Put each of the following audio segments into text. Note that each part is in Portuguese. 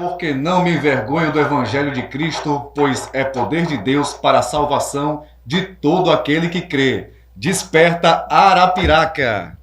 Porque não me envergonho do Evangelho de Cristo, pois é poder de Deus para a salvação de todo aquele que crê. Desperta Arapiraca!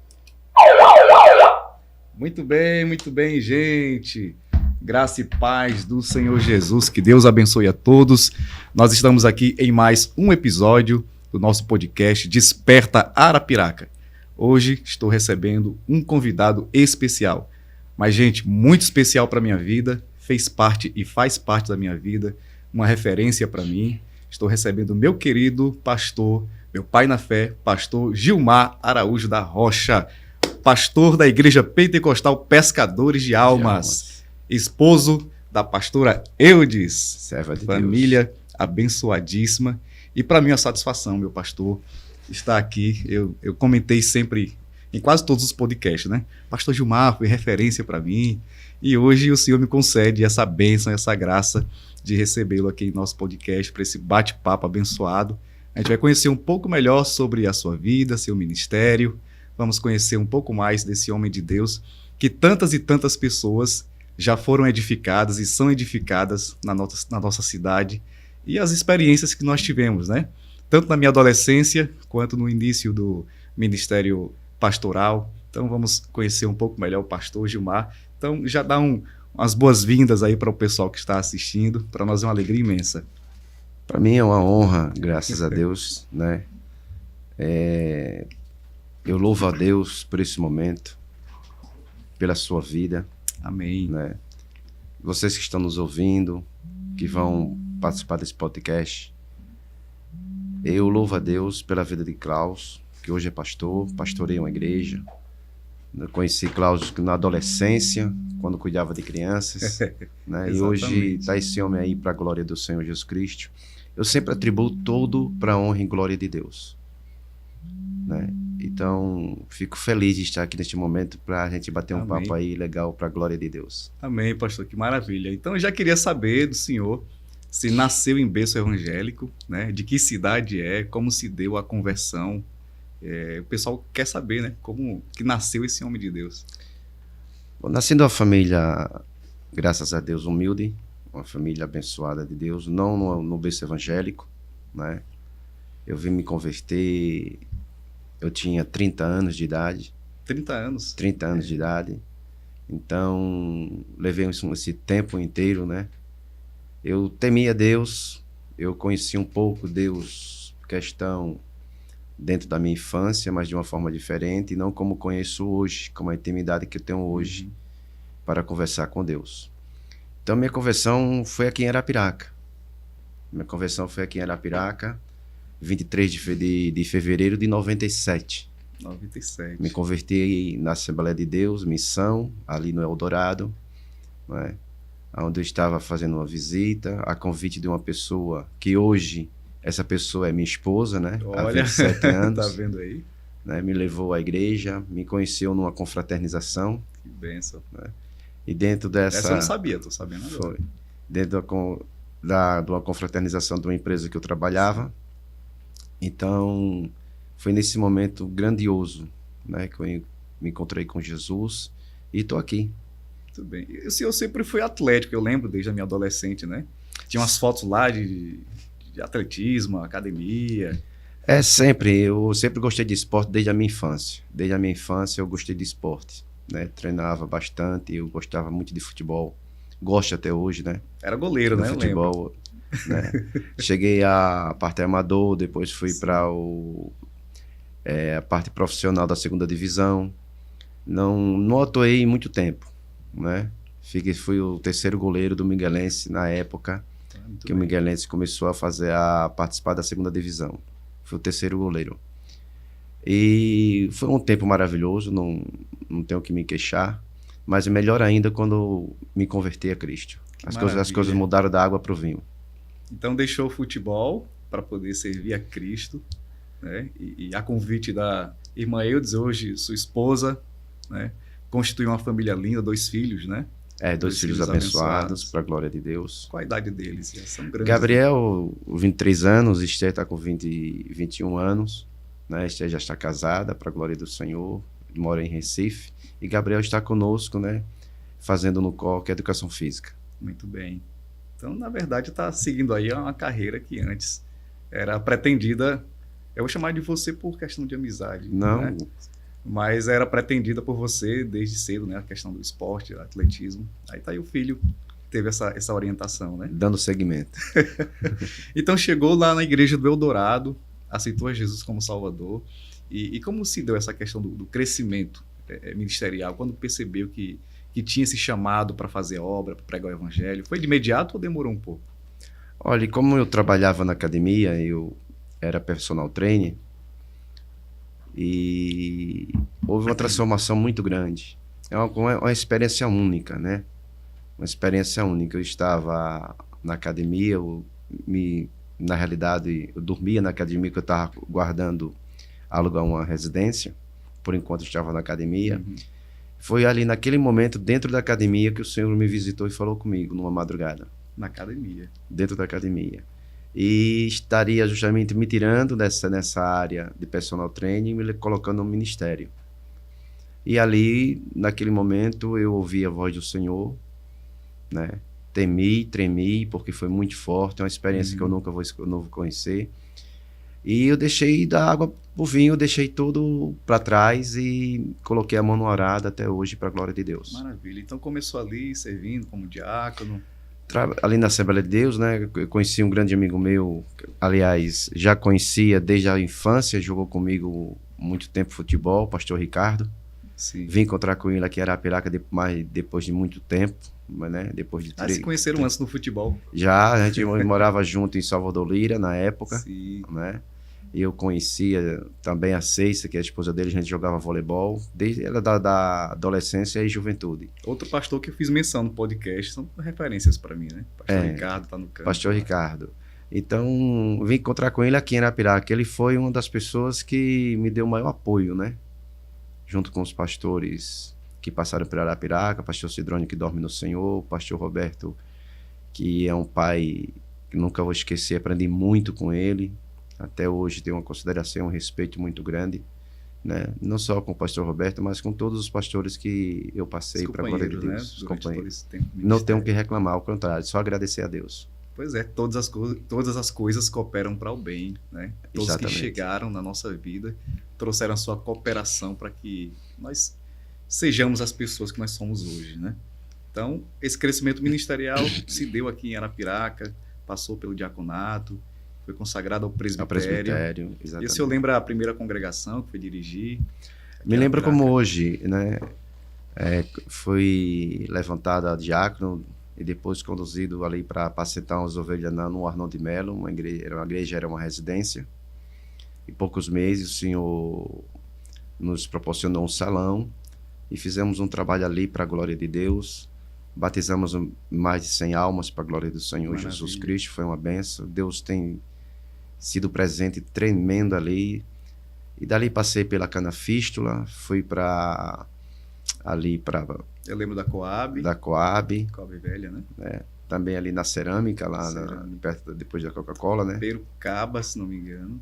Muito bem, gente. Graça e paz do Senhor Jesus, que Deus abençoe a todos. Nós estamos aqui em mais um episódio do nosso podcast Desperta Arapiraca. Hoje estou recebendo um convidado especial, mas gente, muito especial para a minha vida, fez parte e faz parte da minha vida, uma referência para mim. Estou recebendo meu querido pastor, meu pai na fé, pastor Gilmar Araújo da Rocha, pastor da Igreja Pentecostal Pescadores de Almas, esposo da pastora Eudes, serva de família Deus. Abençoadíssima. E para mim é uma satisfação, meu pastor, estar aqui. Eu comentei sempre, em quase todos os podcasts, né? Pastor Gilmar foi referência para mim. E hoje o Senhor me concede essa bênção, essa graça de recebê-lo aqui em nosso podcast, para esse bate-papo abençoado. A gente vai conhecer um pouco melhor sobre a sua vida, seu ministério. Vamos conhecer um pouco mais desse homem de Deus, que tantas e tantas pessoas já foram edificadas e são edificadas na nossa cidade. E as experiências que nós tivemos, né? Tanto na minha adolescência, quanto no início do ministério pastoral. Então vamos conhecer um pouco melhor o pastor Gilmar. Então já dá umas boas-vindas aí para o pessoal que está assistindo. Para nós é uma alegria imensa. Para mim é uma honra, graças a Deus, né? Eu louvo a Deus por esse momento, pela sua vida. Amém. Né? Vocês que estão nos ouvindo, que vão participar desse podcast, eu louvo a Deus pela vida de Klaus, que hoje é pastor, pastorei uma igreja. Eu conheci Klaus na adolescência, quando cuidava de crianças, né? E hoje está esse homem aí para a glória do Senhor Jesus Cristo. Eu sempre atribuo todo para a honra e glória de Deus, né? Então, fico feliz de estar aqui neste momento para a gente bater um papo aí legal para a glória de Deus. Amém, pastor, que maravilha. Então, eu já queria saber do senhor se nasceu em berço evangélico, né? De que cidade é, como se deu a conversão. O pessoal quer saber, né? Como que nasceu esse homem de Deus. Bom, nasci numa família, graças a Deus, humilde, uma família abençoada de Deus, não no berço evangélico, né? Eu vim me converter, eu tinha 30 anos de idade. 30 anos? 30 anos de idade. Então, levei esse tempo inteiro, né? Eu temia Deus, eu conheci um pouco Deus, questão dentro da minha infância, mas de uma forma diferente, e não como conheço hoje, com a intimidade que eu tenho hoje para conversar com Deus. Então, minha conversão foi aqui em Arapiraca. 23 de fevereiro de 97. 97. Me converti na Assembleia de Deus, missão, ali no Eldorado, né? Onde eu estava fazendo uma visita, a convite de uma pessoa que hoje, essa pessoa é minha esposa, né? Olha, há 27 anos. Tá vendo aí? Né? Me levou à igreja, me conheceu numa confraternização. Que bênção. Né? E dentro dessa... Essa eu não sabia, tô sabendo agora. Foi. Dentro de uma confraternização de uma empresa que eu trabalhava. Então, foi nesse momento grandioso, né? Que eu me encontrei com Jesus e estou aqui. Muito bem. O senhor sempre foi atlético, eu lembro desde a minha adolescente, né? Tinha umas fotos lá de atletismo, academia. Eu sempre gostei de esporte desde a minha infância. Desde a minha infância eu gostei de esporte, né? Treinava bastante, eu gostava muito de futebol. Gosto até hoje, né? Era goleiro, né? Futebol, né? Cheguei à parte amador, depois fui para a parte profissional da segunda divisão. Não atuei muito tempo, né? Fui o terceiro goleiro do Miguelense na época que o Miguelense começou a participar da segunda divisão. Fui o terceiro goleiro. E foi um tempo maravilhoso, não tenho que me queixar, mas é melhor ainda quando me converti a Cristo. As coisas mudaram da água para o vinho. Então deixou o futebol para poder servir a Cristo, né? E a convite da irmã Eudes, hoje sua esposa, né? Constituiu uma família linda, 2 filhos, né? Dois filhos abençoados, para a glória de Deus. Qual a idade deles? São grandes. Gabriel, 23 anos, Esther está com 21 anos, né? Esther já está casada, para a glória do Senhor, mora em Recife. E Gabriel está conosco, né? Fazendo no COC Educação Física. Muito bem. Então, na verdade, está seguindo aí uma carreira que antes era pretendida, eu vou chamar de você por questão de amizade, Não, né? Mas era pretendida por você desde cedo, né? A questão do esporte, do atletismo. Aí tá aí o filho, teve essa orientação, né? dando seguimento. Então chegou lá na igreja do Eldorado, aceitou a Jesus como Salvador. E como se deu essa questão do crescimento ministerial, quando percebeu que tinha esse chamado para fazer obra, para pregar o evangelho? Foi de imediato ou demorou um pouco? Olha, e como eu trabalhava na academia, eu era personal trainer, e houve uma transformação muito grande. É uma experiência única, né? Uma experiência única. Eu estava na academia, na realidade, eu dormia na academia, que eu estava guardando alugar uma residência. Por enquanto eu estava na academia. Uhum. Foi ali naquele momento, dentro da academia, que o Senhor me visitou e falou comigo, numa madrugada. Na academia. Dentro da academia. E estaria justamente me tirando nessa área de personal training e me colocando no ministério. E ali, naquele momento, eu ouvi a voz do Senhor, né? Temi, tremi, porque foi muito forte, é uma experiência que eu nunca vou conhecer. E eu deixei da água pro vinho, eu deixei tudo para trás e coloquei a mão no arado até hoje, para a glória de Deus. Maravilha. Então começou ali servindo como diácono. Ali na Assembleia de Deus, né? Eu conheci um grande amigo meu, aliás, já conhecia desde a infância, jogou comigo muito tempo futebol, o pastor Ricardo. Sim. Vim encontrar com ele aqui em Arapiraca depois de muito tempo, né? Depois de Se conheceram antes no futebol? Já, a gente morava junto em Salvador Lira na época, Sim. né? Eu conhecia também a Ceissa, que é a esposa dele, a gente jogava voleibol, desde ela da adolescência e juventude. Outro pastor que eu fiz menção no podcast, são referências para mim, né? Pastor Ricardo tá no canto. Pastor Ricardo. Então, vim encontrar com ele aqui em Arapiraca. Ele foi uma das pessoas que me deu o maior apoio, né? Junto com os pastores que passaram por Arapiraca, pastor Cidrone, que dorme no Senhor, pastor Roberto, que é um pai que nunca vou esquecer, aprendi muito com ele. Até hoje tenho uma consideração, um respeito muito grande, né? Não só com o pastor Roberto, mas com todos os pastores que eu passei, para a glória de Deus. Né? Os companheiros. Não tenho que reclamar, ao contrário, só agradecer a Deus. Pois é, todas as coisas cooperam para o bem, né? Todos Exatamente. Que chegaram na nossa vida trouxeram a sua cooperação para que nós sejamos as pessoas que nós somos hoje, né? Então, esse crescimento ministerial se deu aqui em Arapiraca, passou pelo diaconato, foi consagrado ao presbitério. Exatamente. E o senhor lembra a primeira congregação que foi dirigir? Me lembro como hoje, né? Foi levantada a diácono e depois conduzido ali para apacentar umas ovelhas no Arnon de Melo, era uma residência. Em poucos meses o Senhor nos proporcionou um salão e fizemos um trabalho ali para a glória de Deus. Batizamos mais de 100 almas para a glória do Senhor Maravilha. Jesus Cristo, foi uma bênção. Deus tem sido presente tremendo ali. E dali passei pela Canafístula, fui para ali para... Eu lembro da Coab. Coab velha, né? Também ali na Cerâmica, lá perto, depois da Coca-Cola, né? Perucaba, se não me engano.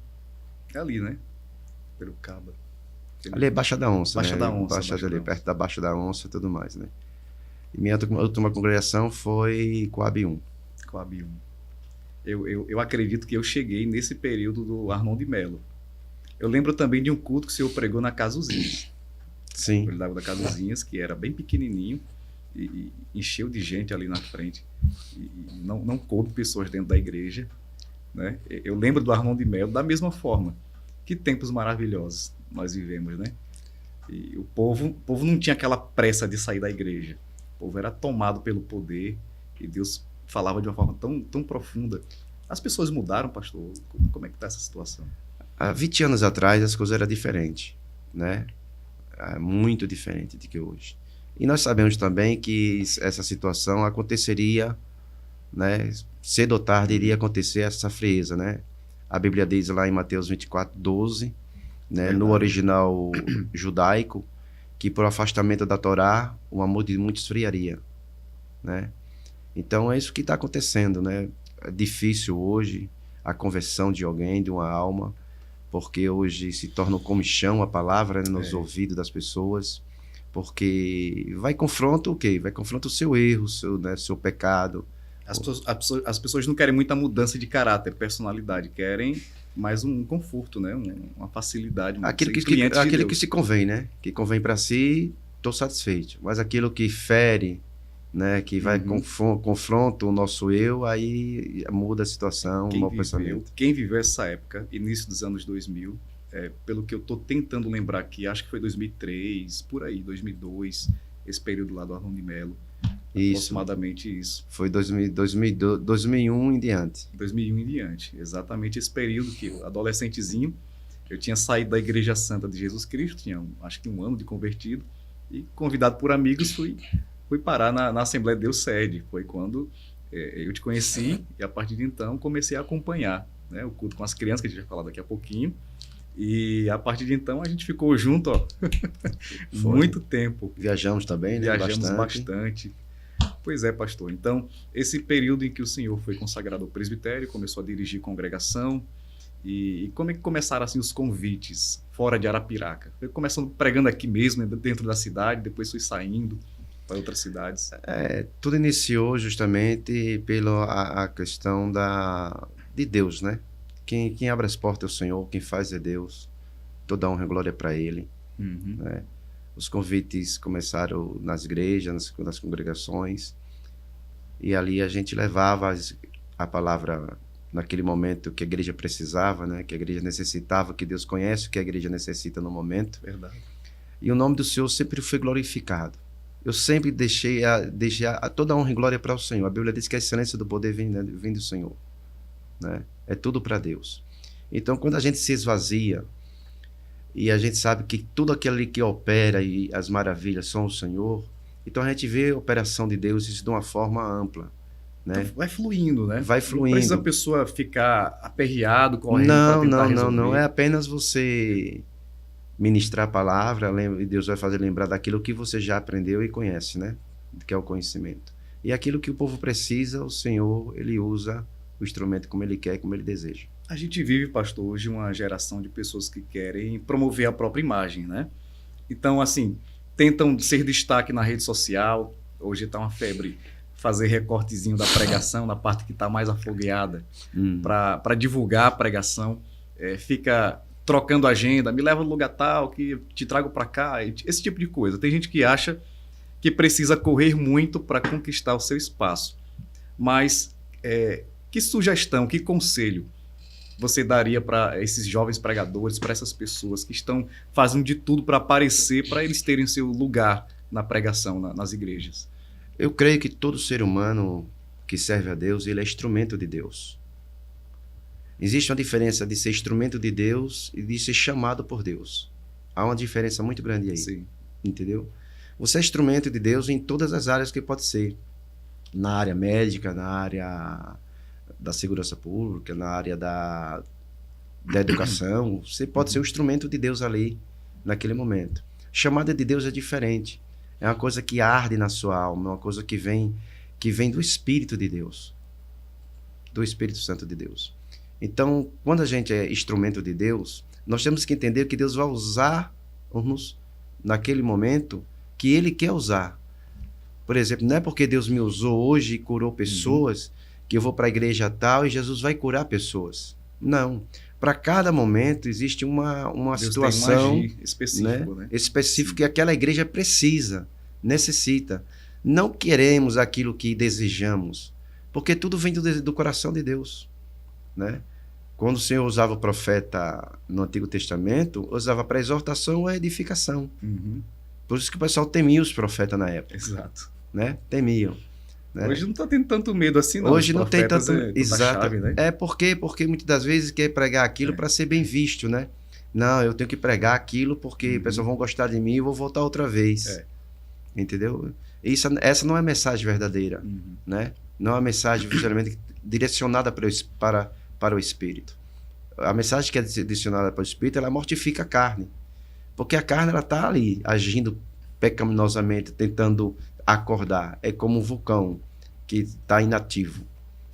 É ali, né? Perucaba. Ali é Baixa da Onça, Baixa né? Da Onça. Baixa ali, perto da Baixa da Onça e tudo mais, né? E minha última congregação foi Coab 1. Coab 1. Eu acredito que eu cheguei nesse período do Arnon de Melo. Eu lembro também de um culto que o senhor pregou na Casuzinhas. Sim. Ele dava da Casuzinhas, que era bem pequenininho e encheu de gente ali na frente. E não coube pessoas dentro da igreja, né? Eu lembro do Arnon de Melo da mesma forma. Que tempos maravilhosos nós vivemos, né? E o povo não tinha aquela pressa de sair da igreja. O povo era tomado pelo poder e Deus falava de uma forma tão profunda. As pessoas mudaram, pastor? Como é que está essa situação? Há 20 anos atrás as coisas eram diferentes, né? Muito diferente do que hoje. E nós sabemos também que essa situação aconteceria, né? Cedo ou tarde iria acontecer essa frieza, né? A Bíblia diz lá em Mateus 24:12, né? No original judaico, que por afastamento da Torá, o amor de muitos esfriaria, né? Então é isso que está acontecendo, né? É difícil hoje a conversão de alguém, de uma alma, porque hoje se torna comichão a palavra, né, nos ouvidos das pessoas. Porque vai confronta o quê? Vai confronta o seu erro, o seu, né, seu pecado. As pessoas não querem muita mudança de caráter, personalidade, querem mais um conforto, né? Uma facilidade. Aquilo que se convém, né? Que convém para si, estou satisfeito. Mas aquilo que fere, né? Que vai confronta o nosso eu, aí muda a situação, o mau pensamento. Quem viveu essa época, início dos anos 2000, pelo que eu estou tentando lembrar aqui, acho que foi 2003, por aí, 2002, esse período lá do Arnon de Mello. Aproximadamente isso. Foi 2001 em diante. 2001 em diante, exatamente esse período que eu, adolescentezinho, eu tinha saído da Igreja Santa de Jesus Cristo, tinha acho que 1 ano de convertido, e convidado por amigos fui parar na Assembleia de Deus Sede. Foi quando eu te conheci e a partir de então comecei a acompanhar, né, o culto com as crianças, que a gente vai falar daqui a pouquinho. E a partir de então a gente ficou junto, ó, muito tempo. Viajamos também, né? Viajamos bastante. Pois é, pastor. Então, esse período em que o senhor foi consagrado ao presbitério, começou a dirigir congregação, e como é que começaram assim os convites fora de Arapiraca? Foi começando pregando aqui mesmo, dentro da cidade, depois foi saindo para outras cidades? Tudo iniciou justamente pela questão de Deus, né? Quem abre as portas é o Senhor, quem faz é Deus. Toda honra e glória para Ele. Né? Os convites começaram nas igrejas, nas congregações, e ali a gente levava a palavra naquele momento que a igreja precisava, né? Que a igreja necessitava, que Deus conhece o que a igreja necessita no momento. Verdade. E o nome do Senhor sempre foi glorificado. Eu sempre deixei toda a honra e glória para o Senhor. A Bíblia diz que a excelência do poder vem do Senhor, né? É tudo para Deus. Então, quando a gente se esvazia e a gente sabe que tudo aquilo ali que opera e as maravilhas são o Senhor, então a gente vê a operação de Deus isso de uma forma ampla, né? Então vai fluindo, né? Vai fluindo. Não precisa a pessoa ficar aperreado, correndo para tentar resolver. Não. É apenas você ministrar a palavra e Deus vai fazer lembrar daquilo que você já aprendeu e conhece, né? Que é o conhecimento. E aquilo que o povo precisa, o Senhor, Ele usa o instrumento como Ele quer, como Ele deseja. A gente vive, pastor, hoje uma geração de pessoas que querem promover a própria imagem, né? Então, assim, tentam ser destaque na rede social. Hoje está uma febre fazer recortezinho da pregação, na parte que está mais afogueada, para divulgar a pregação. Fica trocando agenda, me leva no lugar tal, que te trago para cá, esse tipo de coisa. Tem gente que acha que precisa correr muito para conquistar o seu espaço. Mas que sugestão, que conselho você daria para esses jovens pregadores, para essas pessoas que estão fazendo de tudo para aparecer, para eles terem seu lugar na pregação, nas igrejas? Eu creio que todo ser humano que serve a Deus, ele é instrumento de Deus. Existe uma diferença de ser instrumento de Deus e de ser chamado por Deus. Há uma diferença muito grande aí. Sim. Entendeu? Você é instrumento de Deus em todas as áreas que pode ser. Na área médica, na área da segurança pública, na área da educação. Você pode ser um instrumento de Deus ali, naquele momento. Chamada de Deus é diferente. É uma coisa que arde na sua alma, é uma coisa que vem do Espírito de Deus. Do Espírito Santo de Deus. Então, quando a gente é instrumento de Deus, nós temos que entender que Deus vai usar-nos naquele momento que Ele quer usar. Por exemplo, não é porque Deus me usou hoje e curou pessoas que eu vou para a igreja tal e Jesus vai curar pessoas. Não. Para cada momento existe uma Deus situação tem um específico, né? Específico que aquela igreja precisa, necessita. Não queremos aquilo que desejamos, porque tudo vem do coração de Deus, né? Quando o Senhor usava o profeta no Antigo Testamento, usava para exortação ou edificação. Por isso que o pessoal temia os profetas na época. Exato. Né? Temiam. Né? Hoje não está tendo tanto medo assim, não. Hoje não tem tanto. Exato. Chave, né? Porque muitas das vezes quer pregar aquilo para ser bem visto, né? Não, eu tenho que pregar aquilo porque pessoas vão gostar de mim e eu vou voltar outra vez. Entendeu? Essa não é a mensagem verdadeira, né? Não é uma mensagem geralmente direcionada para o Espírito. A mensagem que é direcionada para o Espírito, ela mortifica a carne. Porque a carne, ela está ali, agindo pecaminosamente, tentando acordar. É como um vulcão que está inativo.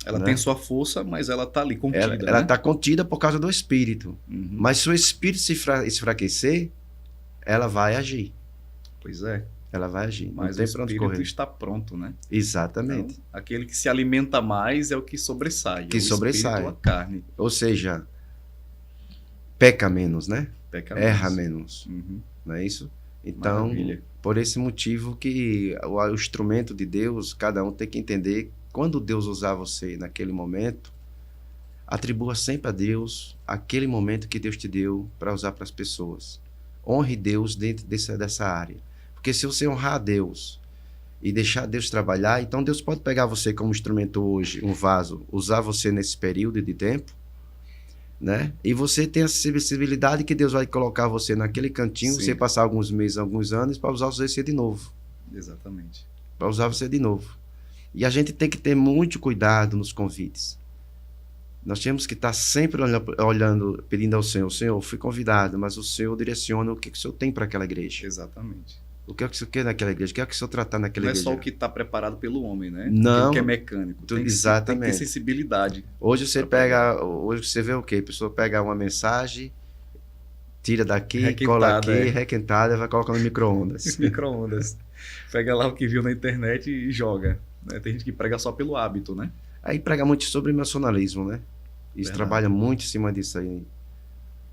Ela tem sua força, mas ela está ali contida. Ela está contida por causa do Espírito. Mas se o Espírito se enfraquecer, ela vai agir. Pois é. Ela vai agir. Mas não o tem pra onde espírito correr. está pronto, né? Exatamente. Então, aquele que se alimenta mais é o que sobressai. Que é o sobressai. espírito, a carne. Ou seja, peca menos, né? Peca Erra menos. menos. Uhum. Não é isso? Então, Maravilha. por esse motivo que o instrumento de Deus, cada um tem que entender, quando Deus usar você naquele momento, atribua sempre a Deus aquele momento que Deus te deu para usar para as pessoas. Honre Deus dentro dessa área. Porque se você honrar a Deus e deixar Deus trabalhar, então Deus pode pegar você como instrumento hoje, um vaso, usar você nesse período de tempo, né? E você tem a sensibilidade que Deus vai colocar você naquele cantinho, Sim. você passar alguns meses, alguns anos, para usar você de novo. Exatamente. Para usar você de novo. E a gente tem que ter muito cuidado nos convites. Nós temos que estar sempre olhando, pedindo ao Senhor, Senhor, fui convidado, mas o Senhor direciona o que o Senhor tem para aquela igreja. Exatamente. O que é que o Senhor quer naquela igreja? O que é que o Senhor tratar naquela Não igreja? é só o que está preparado pelo homem, né? Não. Aquilo que é mecânico. Tem Exatamente. que ter sensibilidade. Hoje você hoje você vê o quê? A pessoa pega uma mensagem, tira daqui, Requentada, cola aqui, requentada, vai colocar no micro-ondas. Micro-ondas. Pega lá o que viu na internet e joga. Né? Tem gente que prega só pelo hábito, né? Aí prega muito sobre emocionalismo, né? Isso Verdade. trabalha muito em cima disso aí.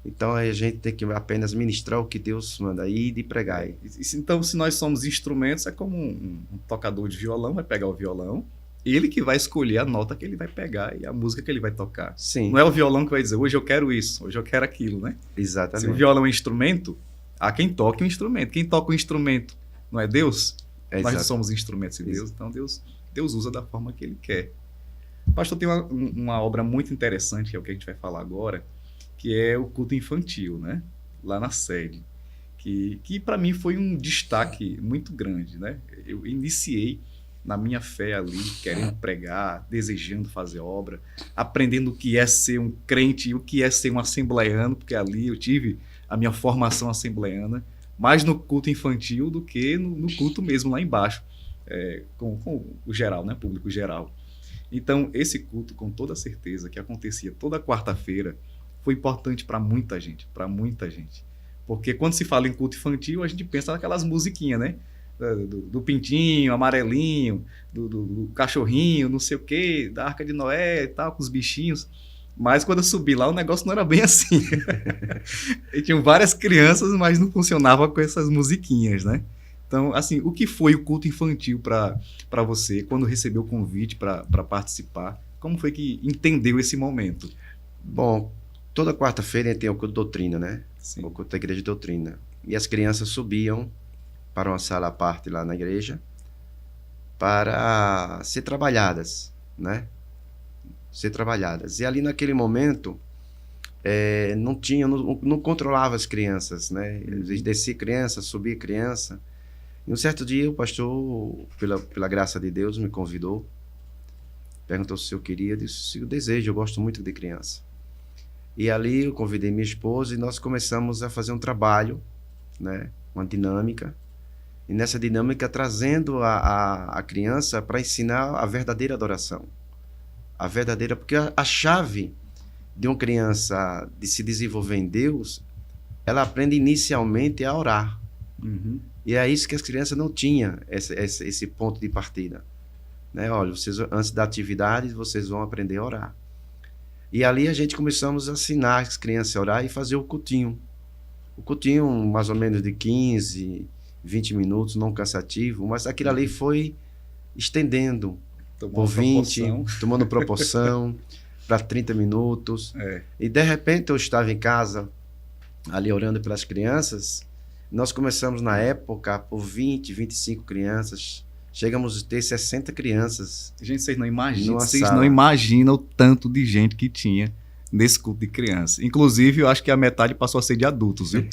Então aí a gente tem que apenas ministrar o que Deus manda aí e pregar aí. Então, se nós somos instrumentos, é como um tocador de violão vai pegar o violão, ele que vai escolher a nota que ele vai pegar e a música que ele vai tocar. Sim, Não é o violão que vai dizer, hoje eu quero isso, hoje eu quero aquilo, né? Se o exatamente. violão é instrumento, há quem toque um instrumento. Quem toca o instrumento não é Deus? Nós não Exato. somos instrumentos de Deus, então Deus usa da forma que ele quer. Pastor, tem uma obra muito interessante, que é o que a gente vai falar agora, que é o culto infantil, né? Lá na sede. Que para mim foi um destaque muito grande, né? Eu iniciei na minha fé ali, querendo pregar, desejando fazer obra, aprendendo o que é ser um crente e o que é ser um assembleiano, porque ali eu tive a minha formação assembleiana, mais no culto infantil do que no culto mesmo lá embaixo, com o geral, né? Público geral. Então, esse culto, com toda certeza, que acontecia toda quarta-feira, foi importante para muita gente, Porque quando se fala em culto infantil, a gente pensa naquelas musiquinhas, né? Do pintinho, amarelinho, do cachorrinho, não sei o quê, da Arca de Noé e tal, com os bichinhos. Mas quando eu subi lá, o negócio não era bem assim. E tinham várias crianças, mas não funcionava com essas musiquinhas, né? Então, assim, o que foi o culto infantil para você, quando recebeu o convite para participar? Como foi que entendeu esse momento? Bom, toda quarta-feira tem o culto de doutrina, né? Sim. O culto da igreja de doutrina. E as crianças subiam para uma sala à parte lá na igreja para ser trabalhadas, né? Ser trabalhadas. E ali naquele momento não controlava as crianças, né? Descia criança, subia criança. E um certo dia o pastor, pela graça de Deus, me convidou, perguntou se eu queria, eu disse, eu desejo, eu gosto muito de criança. E ali eu convidei minha esposa e nós começamos a fazer um trabalho, né? Uma dinâmica. E nessa dinâmica trazendo a criança para ensinar a verdadeira adoração. A verdadeira, porque a chave de uma criança de se desenvolver em Deus, ela aprende inicialmente a orar. Uhum. E é isso que as crianças não tinham, esse ponto de partida. Né? Olha, vocês, antes da atividade, vocês vão aprender a orar. E ali a gente começamos a ensinar as crianças a orar e fazer o cultinho. O cultinho mais ou menos de 15, 20 minutos, não cansativo, mas aquilo ali foi estendendo por 20, tomando proporção para 30 minutos. E de repente eu estava em casa, ali orando pelas crianças. Nós começamos na época por 20, 25 crianças. Chegamos a ter 60 crianças. Gente, vocês não imaginam o tanto de gente que tinha nesse culto de criança. Inclusive, eu acho que a metade passou a ser de adultos, viu?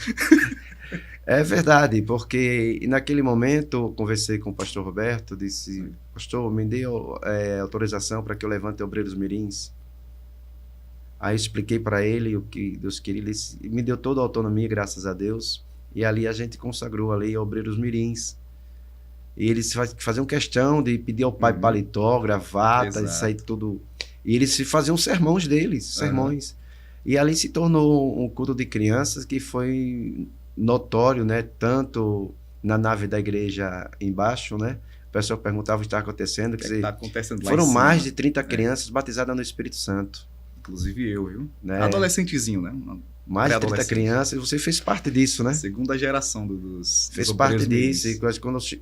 É verdade, porque naquele momento eu conversei com o pastor Roberto, disse, pastor, me dê autorização para que eu levante obreiros mirins. Aí eu expliquei para ele o que Deus queria, ele me deu toda a autonomia, graças a Deus. E ali a gente consagrou ali obreiros mirins. E eles faziam questão de pedir ao pai paletó, gravata, isso aí tudo. E eles faziam sermões deles, sermões. E ali se tornou um culto de crianças que foi notório, né? Tanto na nave da igreja embaixo, né? O pessoal perguntava o que estava acontecendo. O que está acontecendo lá em foram cima? Mais de 30 crianças batizadas no Espírito Santo. Inclusive eu, viu? Né? Adolescentezinho, né? Mais de 30 crianças, e você fez parte disso, né? Segunda geração dos fez parte disso, e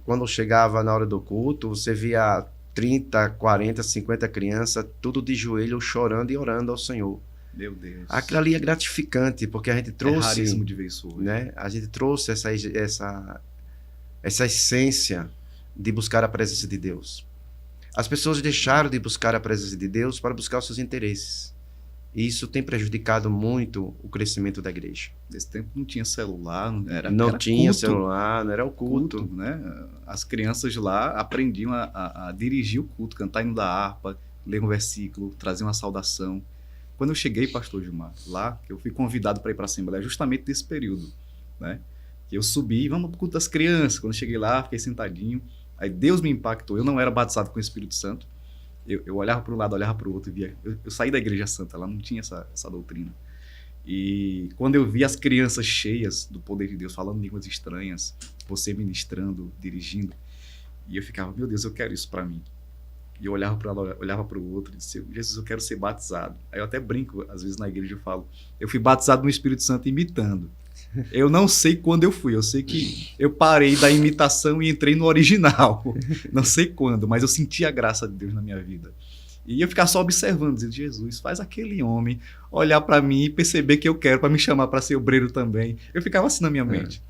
quando chegava na hora do culto, você via 30, 40, 50 crianças, tudo de joelho, chorando e orando ao Senhor. Meu Deus. Aquilo ali é gratificante, porque a gente trouxe... É raríssimo de ver isso hoje. Né? A gente trouxe essa essência de buscar a presença de Deus. As pessoas deixaram de buscar a presença de Deus para buscar os seus interesses. E isso tem prejudicado muito o crescimento da igreja. Nesse tempo não tinha celular, era tinha culto, celular, não era o culto. Né? As crianças lá aprendiam a dirigir o culto, cantar hino da harpa, ler um versículo, trazer uma saudação. Quando eu cheguei, pastor Gilmar, lá, que eu fui convidado para ir para a Assembleia, justamente nesse período, né? Que eu subi, vamos para o culto das crianças. Quando eu cheguei lá, fiquei sentadinho, aí Deus me impactou. Eu não era batizado com o Espírito Santo. Eu olhava para um lado, olhava para o outro e via. Eu saí da Igreja Santa, lá não tinha essa doutrina. E quando eu vi as crianças cheias do poder de Deus, falando línguas estranhas, você ministrando, dirigindo, e eu ficava, meu Deus, eu quero isso para mim. E eu olhava para um lado, olhava para o outro e disse, Jesus, eu quero ser batizado. Aí eu até brinco, às vezes na igreja eu falo, eu fui batizado no Espírito Santo imitando. Eu não sei quando eu fui, eu sei que eu parei da imitação e entrei no original. Não sei quando, mas eu senti a graça de Deus na minha vida. E eu ficava só observando, dizendo, Jesus, faz aquele homem olhar para mim e perceber que eu quero, para me chamar para ser obreiro também. Eu ficava assim na minha mente.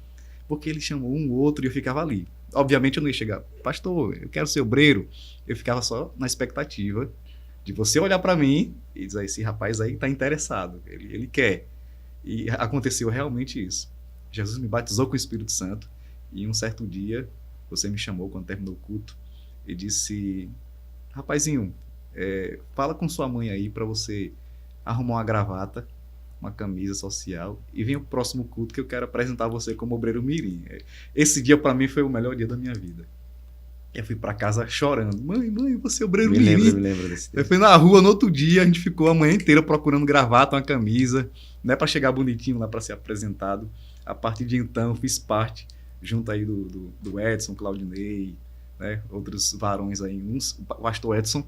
Porque ele chamou um outro e eu ficava ali. Obviamente eu não ia chegar, pastor, eu quero ser obreiro. Eu ficava só na expectativa de você olhar para mim e dizer, esse rapaz aí está interessado, ele quer. E aconteceu realmente isso. Jesus me batizou com o Espírito Santo e um certo dia você me chamou quando terminou o culto e disse, rapazinho, fala com sua mãe aí para você arrumar uma gravata, uma camisa social e vem o próximo culto que eu quero apresentar você como obreiro mirim. Esse dia para mim foi o melhor dia da minha vida. Eu fui para casa chorando. Mãe, você é obreiro mirim. Me lembro desse dia. Eu fui na rua no outro dia, a gente ficou a manhã inteira procurando gravata, uma camisa, né, para chegar bonitinho lá para ser apresentado. A partir de então, fiz parte, junto aí do Edson, Claudinei, né, outros varões aí. O pastor Edson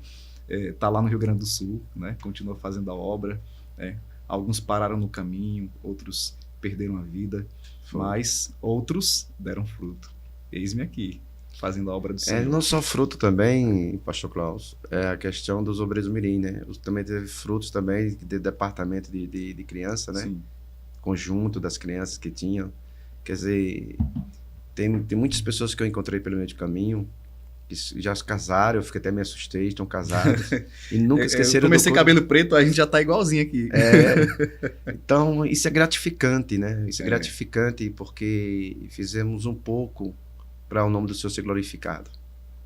tá lá no Rio Grande do Sul, né, continua fazendo a obra, né. Alguns pararam no caminho, outros perderam a vida, mas outros deram fruto. Eis-me aqui, fazendo a obra do Senhor. Não só fruto também, pastor Klaus, é a questão dos obreiros mirim, né? Também teve frutos também de departamento de criança, né? Sim. Conjunto das crianças que tinham. Quer dizer, tem muitas pessoas que eu encontrei pelo meio do caminho, que já se casaram, eu fiquei até me assustei, estão casados, e nunca esqueceram eu comecei cabelo preto, a gente já tá igualzinho aqui. Então, isso é gratificante, né? Isso é gratificante porque fizemos um pouco para o nome do Senhor ser glorificado,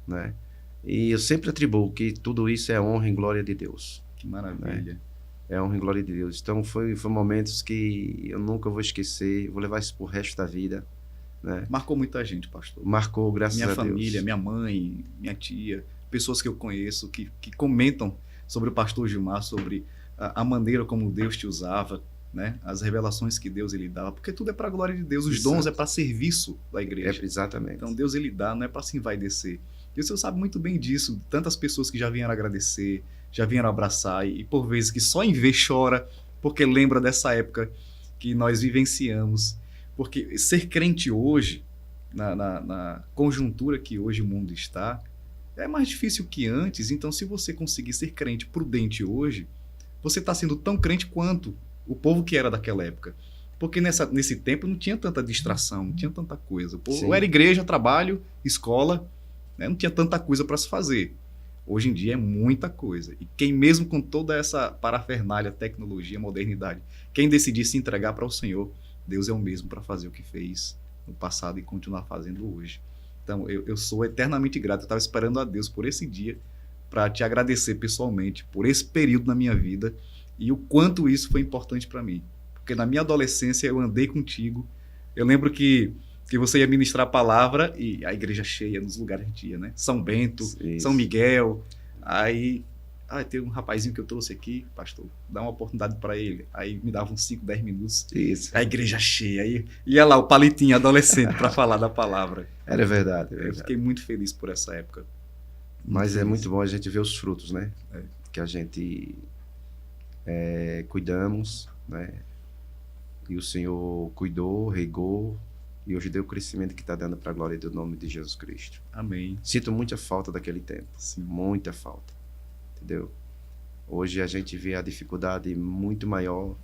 né? E eu sempre atribuo que tudo isso é honra e glória de Deus. Que maravilha. Né? É honra e glória de Deus. Então, foi momentos que eu nunca vou esquecer, vou levar isso pro resto da vida. Né? Marcou muita gente, pastor. Marcou, graças a Deus. Minha família, minha mãe, minha tia, pessoas que eu conheço que comentam sobre o pastor Gilmar, sobre a maneira como Deus te usava, né? As revelações que Deus ele dava, porque tudo é para a glória de Deus, os Exato. dons é para serviço da igreja. Exatamente. Então Deus ele dá, não é para se envaidecer. E o Senhor sabe muito bem disso, tantas pessoas que já vieram agradecer, já vieram abraçar e por vezes que só em ver chora, porque lembra dessa época que nós vivenciamos. Porque ser crente hoje, na conjuntura que hoje o mundo está, é mais difícil que antes. Então, se você conseguir ser crente prudente hoje, você está sendo tão crente quanto o povo que era daquela época. Porque nesse tempo não tinha tanta distração, não tinha tanta coisa. O povo era igreja, trabalho, escola, né? Não tinha tanta coisa para se fazer. Hoje em dia é muita coisa. E quem mesmo com toda essa parafernália, tecnologia, modernidade, quem decidir se entregar para o Senhor, Deus é o mesmo para fazer o que fez no passado e continuar fazendo hoje. Então, eu sou eternamente grato. Eu estava esperando a Deus por esse dia para te agradecer pessoalmente por esse período na minha vida e o quanto isso foi importante para mim. Porque na minha adolescência eu andei contigo. Eu lembro que você ia ministrar a palavra e a igreja cheia nos lugares que a gente ia, né? São Bento, Isso. São Miguel. Aí tem um rapazinho que eu trouxe aqui, pastor, dá uma oportunidade para ele. Aí me dava uns 5, 10 minutos. Isso. A igreja cheia. Aí ia lá o palitinho adolescente para falar da palavra. Era verdade, Eu fiquei muito feliz por essa época. Mas é feliz. muito bom a gente ver os frutos, né? É. Que a gente cuidamos, né? E o Senhor cuidou, regou, e hoje deu o crescimento que está dando para a glória do nome de Jesus Cristo. Amém. Sinto muita falta daquele tempo. Sim. Muita falta. Entendeu? Hoje a gente vê a dificuldade muito maior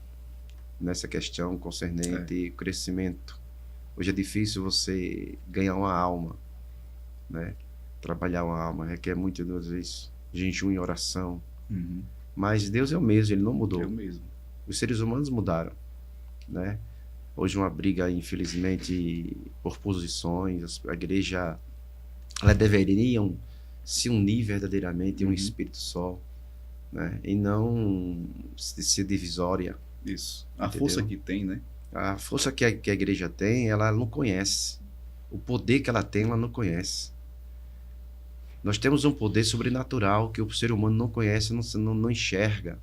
nessa questão concernente crescimento. Hoje é difícil você ganhar uma alma, né? Trabalhar uma alma requer muitas vezes jejum e oração. Uhum. Mas Deus é o mesmo, Ele não mudou. Eu mesmo. Os seres humanos mudaram, né? Hoje uma briga, infelizmente, por posições. A igreja, ela deveria se unir verdadeiramente em um espírito só, né? E não ser divisória. Isso. A Entendeu? força que tem, né? A força que a igreja tem, ela não conhece. O poder que ela tem, ela não conhece. Nós temos um poder sobrenatural que o ser humano não conhece, não enxerga.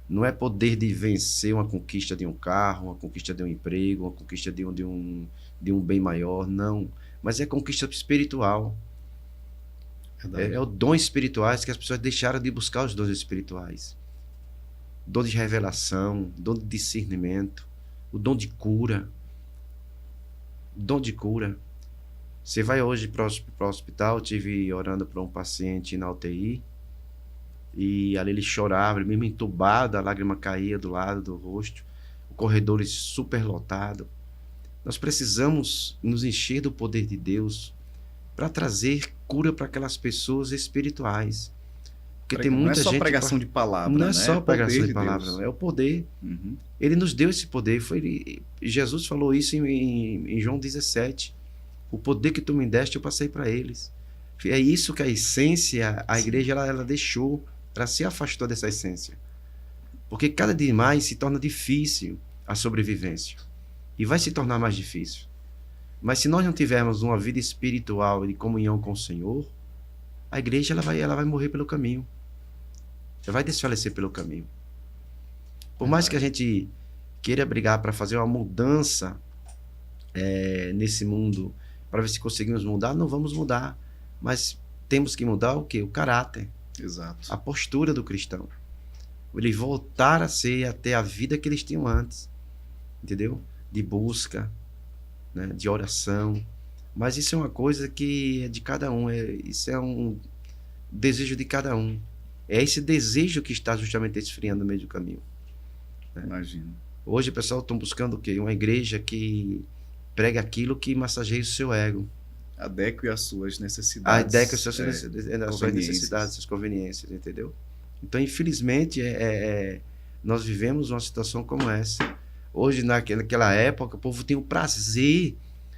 Não é poder de vencer uma conquista de um carro, uma conquista de um emprego, uma conquista de um bem maior, não. Mas é conquista espiritual. É o dom espirituais que as pessoas deixaram de buscar os dons espirituais. Dom de revelação, dom de discernimento, o dom de cura. Dom de cura. Você vai hoje para o hospital, eu estive orando para um paciente na UTI, e ali ele chorava, ele mesmo entubado, a lágrima caía do lado do rosto, o corredor super lotado. Nós precisamos nos encher do poder de Deus para trazer cura para aquelas pessoas espirituais. Porque tem muita gente... Não é só pregação de palavra, não é né? só pregação de palavra, não. É o poder. Uhum. Ele nos deu esse poder. Jesus falou isso em João 17. O poder que tu me deste, eu passei para eles. É isso que a essência, a igreja, ela deixou, ela se afastou dessa essência. Porque cada dia mais se torna difícil a sobrevivência. E vai se tornar mais difícil. Mas se nós não tivermos uma vida espiritual de comunhão com o Senhor, a igreja ela vai morrer pelo caminho. Ela vai desfalecer pelo caminho. Por mais que a gente queira brigar para fazer uma mudança nesse mundo, para ver se conseguimos mudar, não vamos mudar. Mas temos que mudar o quê? O caráter. Exato. A postura do cristão. Ele voltar a ser até a vida que eles tinham antes. Entendeu? De busca, né? De oração. Mas isso é uma coisa que é de cada um. Isso é um desejo de cada um. É esse desejo que está justamente esfriando no meio do caminho. Né? Imagino. Hoje o pessoal está buscando o quê? Uma igreja que prega aquilo que massageia o seu ego. Adeque às suas necessidades. Adeque às suas necessidades, suas conveniências, entendeu? Então, infelizmente, nós vivemos uma situação como essa. Hoje, naquela época, o povo tem o prazer.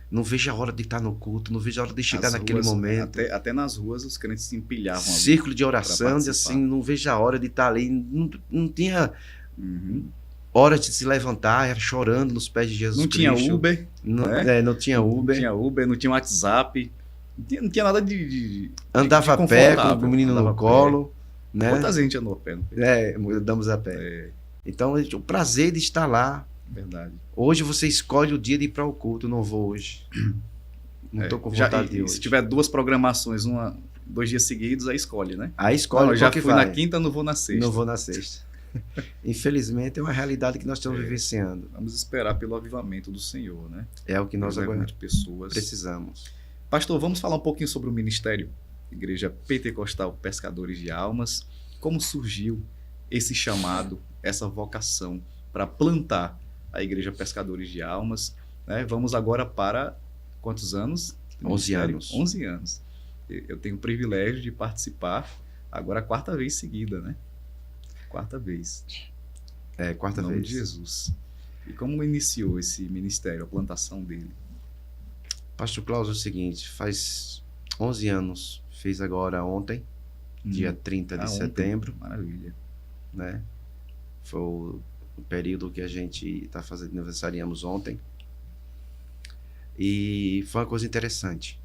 Não vejo a hora de estar no culto, não vejo a hora de chegar naquele momento. Até nas ruas os crentes se empilhavam. Círculo de oração, assim, não vejo a hora de estar ali. Não tinha hora de se levantar, chorando nos pés de Jesus Cristo. Não tinha Uber. Não tinha Uber. Não tinha Uber, não tinha WhatsApp. Não tinha nada de andava a pé com o menino no colo. Né? Quantas gente andou a pé? Andamos a pé. Então, o prazer de estar lá. Verdade. Hoje você escolhe o dia de ir para o culto. Não vou hoje. Não estou com vontade de hoje. Se tiver 2 programações, 2 dias seguidos, aí escolhe, né? Aí escolhe. Não, já fui na quinta, não vou na sexta. Não vou na sexta. Infelizmente, é uma realidade que nós estamos vivenciando. Vamos esperar pelo avivamento do Senhor, né? É o que nós agora pessoas precisamos. Pastor, vamos falar um pouquinho sobre o ministério Igreja Pentecostal Pescadores de Almas. Como surgiu esse chamado, essa vocação para plantar a Igreja Pescadores de Almas, né? Vamos agora para quantos anos? 11 anos. 11 anos. Eu tenho o privilégio de participar agora a 4ª vez seguida, né? 4ª vez. 4ª em nome vez. de Jesus. E como iniciou esse ministério, a plantação dele? Pastor Cláudio, é o seguinte, faz 11 anos, fez agora ontem, dia 30 de setembro. Maravilha. Né? Foi o período que a gente está fazendo, aniversariamos ontem. E foi uma coisa interessante,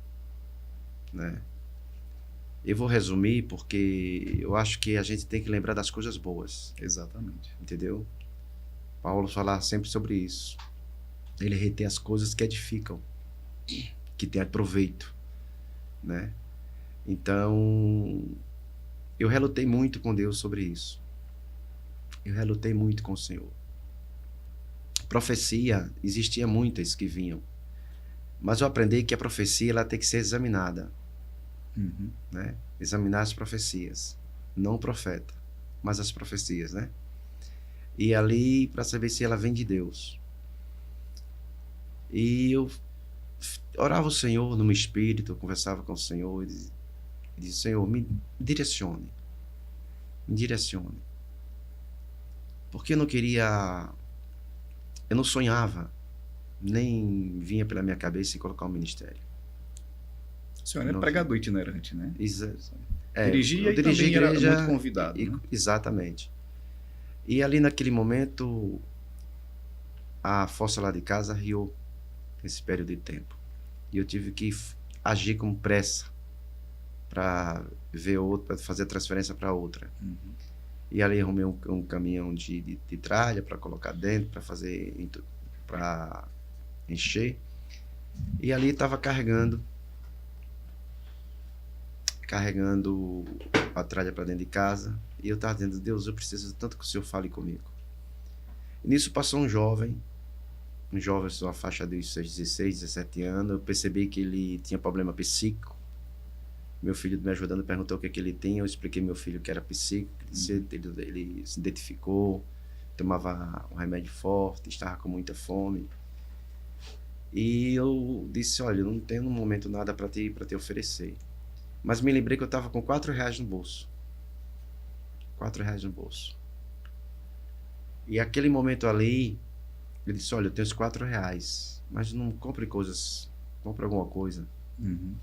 né? Eu vou resumir porque eu acho que a gente tem que lembrar das coisas boas. Exatamente. Entendeu? Paulo fala sempre sobre isso. Ele retém as coisas que edificam, que tem proveito, né? Então, eu relutei muito com Deus sobre isso. Eu relutei muito com o Senhor. Profecia, existia muitas que vinham. Mas eu aprendi que a profecia ela tem que ser examinada. Uhum. Né? Examinar as profecias. Não o profeta, mas as profecias, né? E ali, para saber se ela vem de Deus. E eu orava ao Senhor no meu espírito, eu conversava com o Senhor e dizia, Senhor, me direcione. Me direcione. Porque eu não queria... Eu não sonhava, nem vinha pela minha cabeça em colocar um ministério. O senhor era Não, pregador itinerante, né? Dirigia eu e dirigi também igreja, era muito convidado. Né? Exatamente. E ali naquele momento, a fossa lá de casa riu esse período de tempo. E eu tive que agir com pressa para ver outra, para fazer a transferência para outra. Uhum. E ali arrumei um caminhão de tralha para colocar dentro, para encher. E ali estava carregando a tralha para dentro de casa. E eu estava dizendo, Deus, eu preciso tanto que o Senhor fale comigo. E nisso passou um jovem, sua faixa de 16, 17 anos. Eu percebi que ele tinha problema psíquico. Meu filho me ajudando perguntou o que ele tinha. Eu expliquei ao meu filho que era psíquico. Ele se identificou, tomava um remédio forte, estava com muita fome. E eu disse, olha, eu não tenho no momento nada para te oferecer. Mas me lembrei que eu estava com R$4 no bolso. R$4 no bolso. E aquele momento ali, ele disse, olha, eu tenho os R$4, mas não compre coisas, compre alguma coisa. Uhum.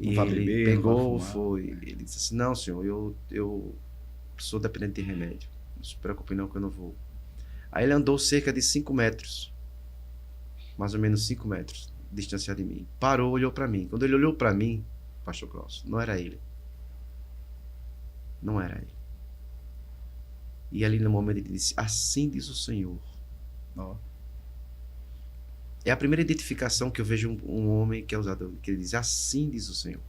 E ele pegou, foi, ele disse assim, não, senhor, eu sou dependente de remédio. Não se preocupe não que eu não vou. Aí ele andou cerca de 5 metros, mais ou menos 5 metros, distanciado de mim. Parou, olhou para mim. Quando ele olhou para mim, pastor Klaus, não era ele. Não era ele. E ali no momento ele disse, assim diz o Senhor. Oh. É a primeira identificação que eu vejo um homem que é usado, que ele diz, assim diz o Senhor.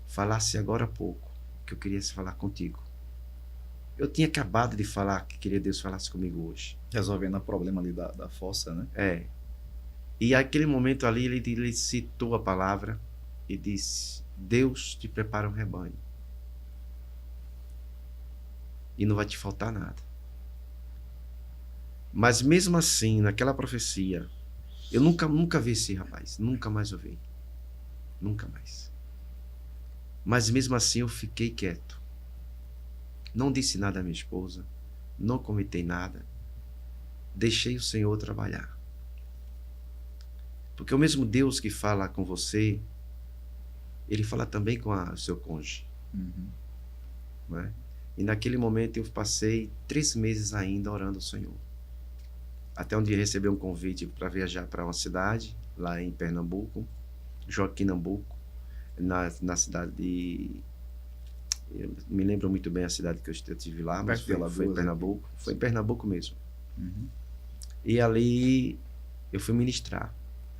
Falasse agora há pouco que eu queria falar contigo. Eu tinha acabado de falar que queria Deus falasse comigo hoje. Resolvendo o problema ali da fossa, né? É. E aquele momento ali ele citou a palavra e disse, Deus te prepara um rebanho. E não vai te faltar nada. Mas mesmo assim, naquela profecia, eu nunca vi esse rapaz. Nunca mais ouvi. Nunca mais. Mas mesmo assim eu fiquei quieto. Não disse nada à minha esposa. Não comentei nada. Deixei o Senhor trabalhar. Porque o mesmo Deus que fala com você, Ele fala também com o seu cônjuge. Uhum. Não é? E naquele momento eu passei 3 meses ainda orando ao Senhor. Até um dia recebi um convite para viajar para uma cidade, lá em Pernambuco, Joaquinambuco, na cidade de... Eu me lembro muito bem a cidade que eu estive lá, mas foi em Pernambuco. Foi em Pernambuco mesmo. Uhum. E ali eu fui ministrar.